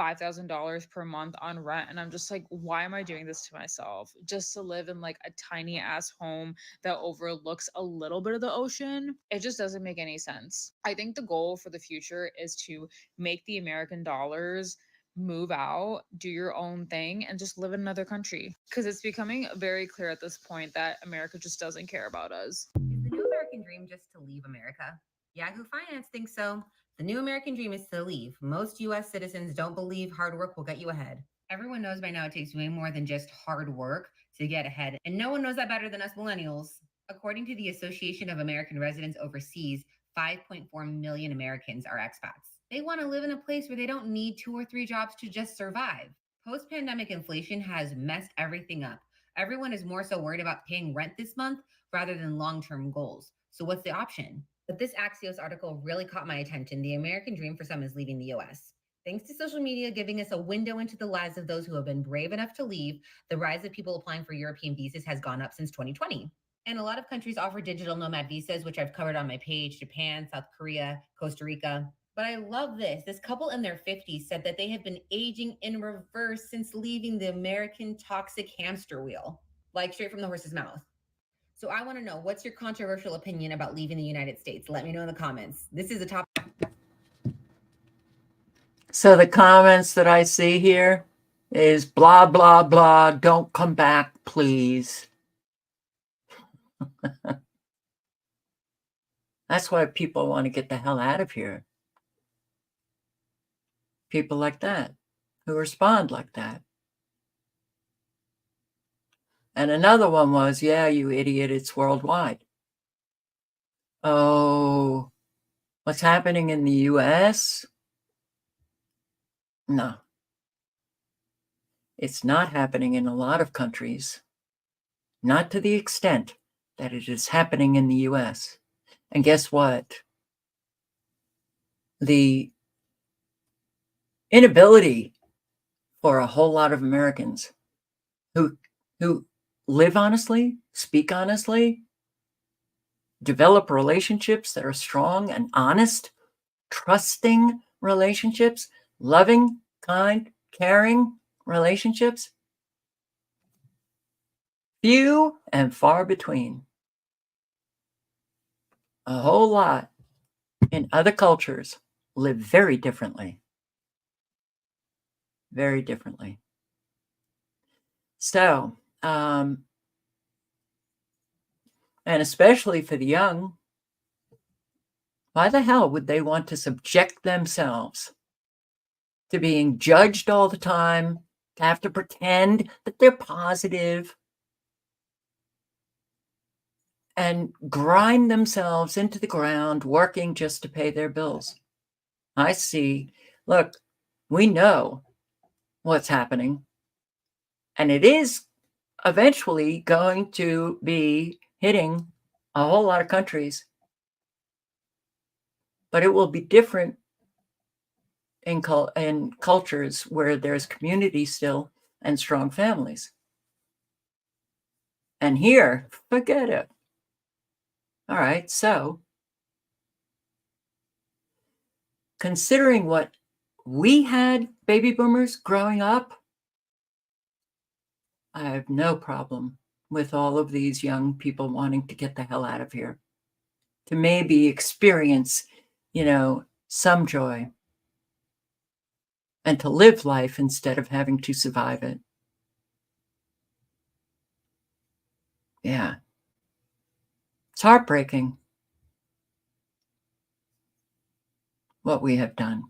$5,000 per month on rent. And I'm just like, why am I doing this to myself? Just to live in like a tiny ass home that overlooks a little bit of the ocean? It just doesn't make any sense. I think the goal for the future is to make the American dollars move out, do your own thing, and just live in another country. Because it's becoming very clear at this point that America just doesn't care about us. Is the new American dream just to leave America? Yahoo Finance thinks so. The new American dream is to leave. Most U.S. citizens don't believe hard work will get you ahead. Everyone knows by now it takes way more than just hard work to get ahead, and no one knows that better than us millennials. According to the Association of American Residents Overseas, 5.4 million Americans are expats. They want to live in a place where they don't need 2 or 3 jobs to just survive. Post-pandemic inflation has messed everything up. Everyone is more so worried about paying rent this month rather than long-term goals. So what's the option? But this Axios article really caught my attention. The American dream for some is leaving the US. Thanks to social media giving us a window into the lives of those who have been brave enough to leave, the rise of people applying for European visas has gone up since 2020. And a lot of countries offer digital nomad visas, which I've covered on my page: Japan, South Korea, Costa Rica. But I love this. This couple in their 50s said that they have been aging in reverse since leaving the American toxic hamster wheel, like straight from the horse's mouth. So I want to know, what's your controversial opinion about leaving the United States? Let me know in the comments. This is a topic. So the comments that I see here is blah, blah, blah. Don't come back, please. That's why people want to get the hell out of here. People like that, who respond like that. And another one was, yeah, you idiot, it's worldwide. Oh, what's happening in the US? No. It's not happening in a lot of countries, not to the extent that it is happening in the US. And guess what? The inability for a whole lot of Americans who live honestly, speak honestly, develop relationships that are strong and honest, trusting relationships, loving, kind, caring relationships, few and far between. A whole lot in other cultures live very differently. Very differently. So, and especially for the young, why the hell would they want to subject themselves to being judged all the time, to have to pretend that they're positive, and grind themselves into the ground working just to pay their bills? I see. Look, we know what's happening, and it is eventually going to be hitting a whole lot of countries, but it will be different in cultures where there's community still and strong families. And here, forget it. All right, so considering what we had, baby boomers, growing up, I have no problem with all of these young people wanting to get the hell out of here, to maybe experience, some joy, and to live life instead of having to survive it. Yeah. It's heartbreaking what we have done.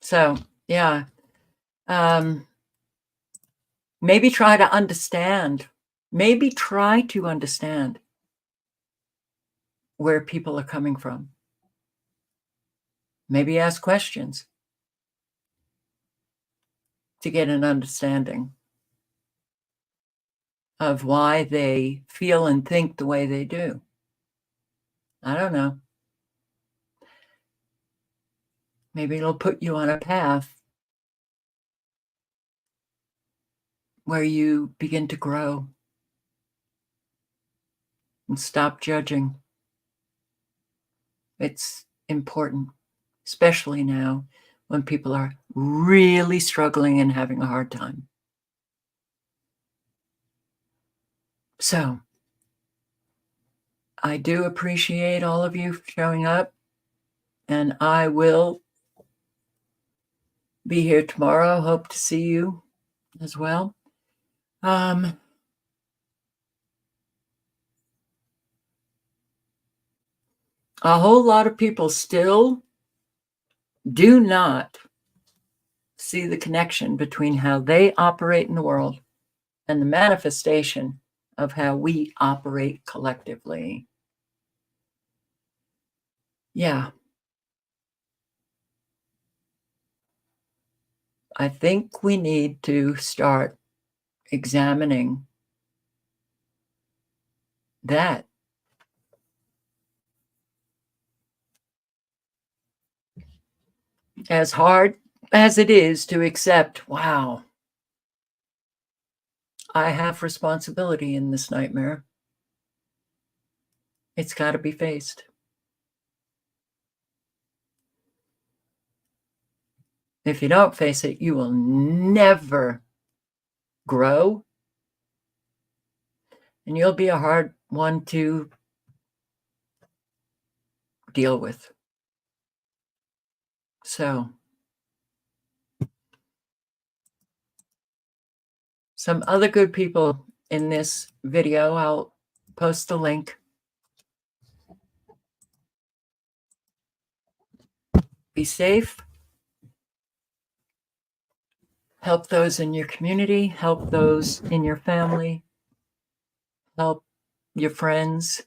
So, yeah. Maybe try to understand where people are coming from. Maybe ask questions to get an understanding of why they feel and think the way they do. I don't know. Maybe it'll put you on a path where you begin to grow and stop judging. It's important, especially now when people are really struggling and having a hard time. So, I do appreciate all of you showing up, and I will be here tomorrow. Hope to see you as well. A whole lot of people still do not see the connection between how they operate in the world and the manifestation of how we operate collectively. Yeah. I think we need to start examining that as hard as it is to accept, wow, I have responsibility in this nightmare, it's got to be faced. If you don't face it, you will never grow, and you'll be a hard one to deal with. So, some other good people in this video, I'll post the link. Be safe. Help those in your community. Help those in your family. Help your friends.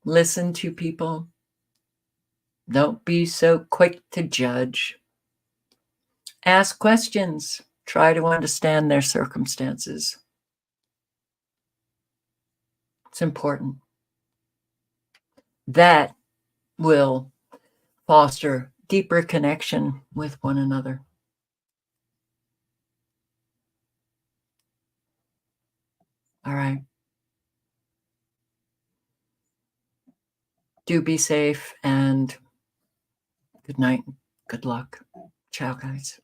Listen to people. Don't be so quick to judge. Ask questions. Try to understand their circumstances. It's important. That will foster deeper connection with one another. All right. Do be safe and good night. Good luck. Ciao, guys.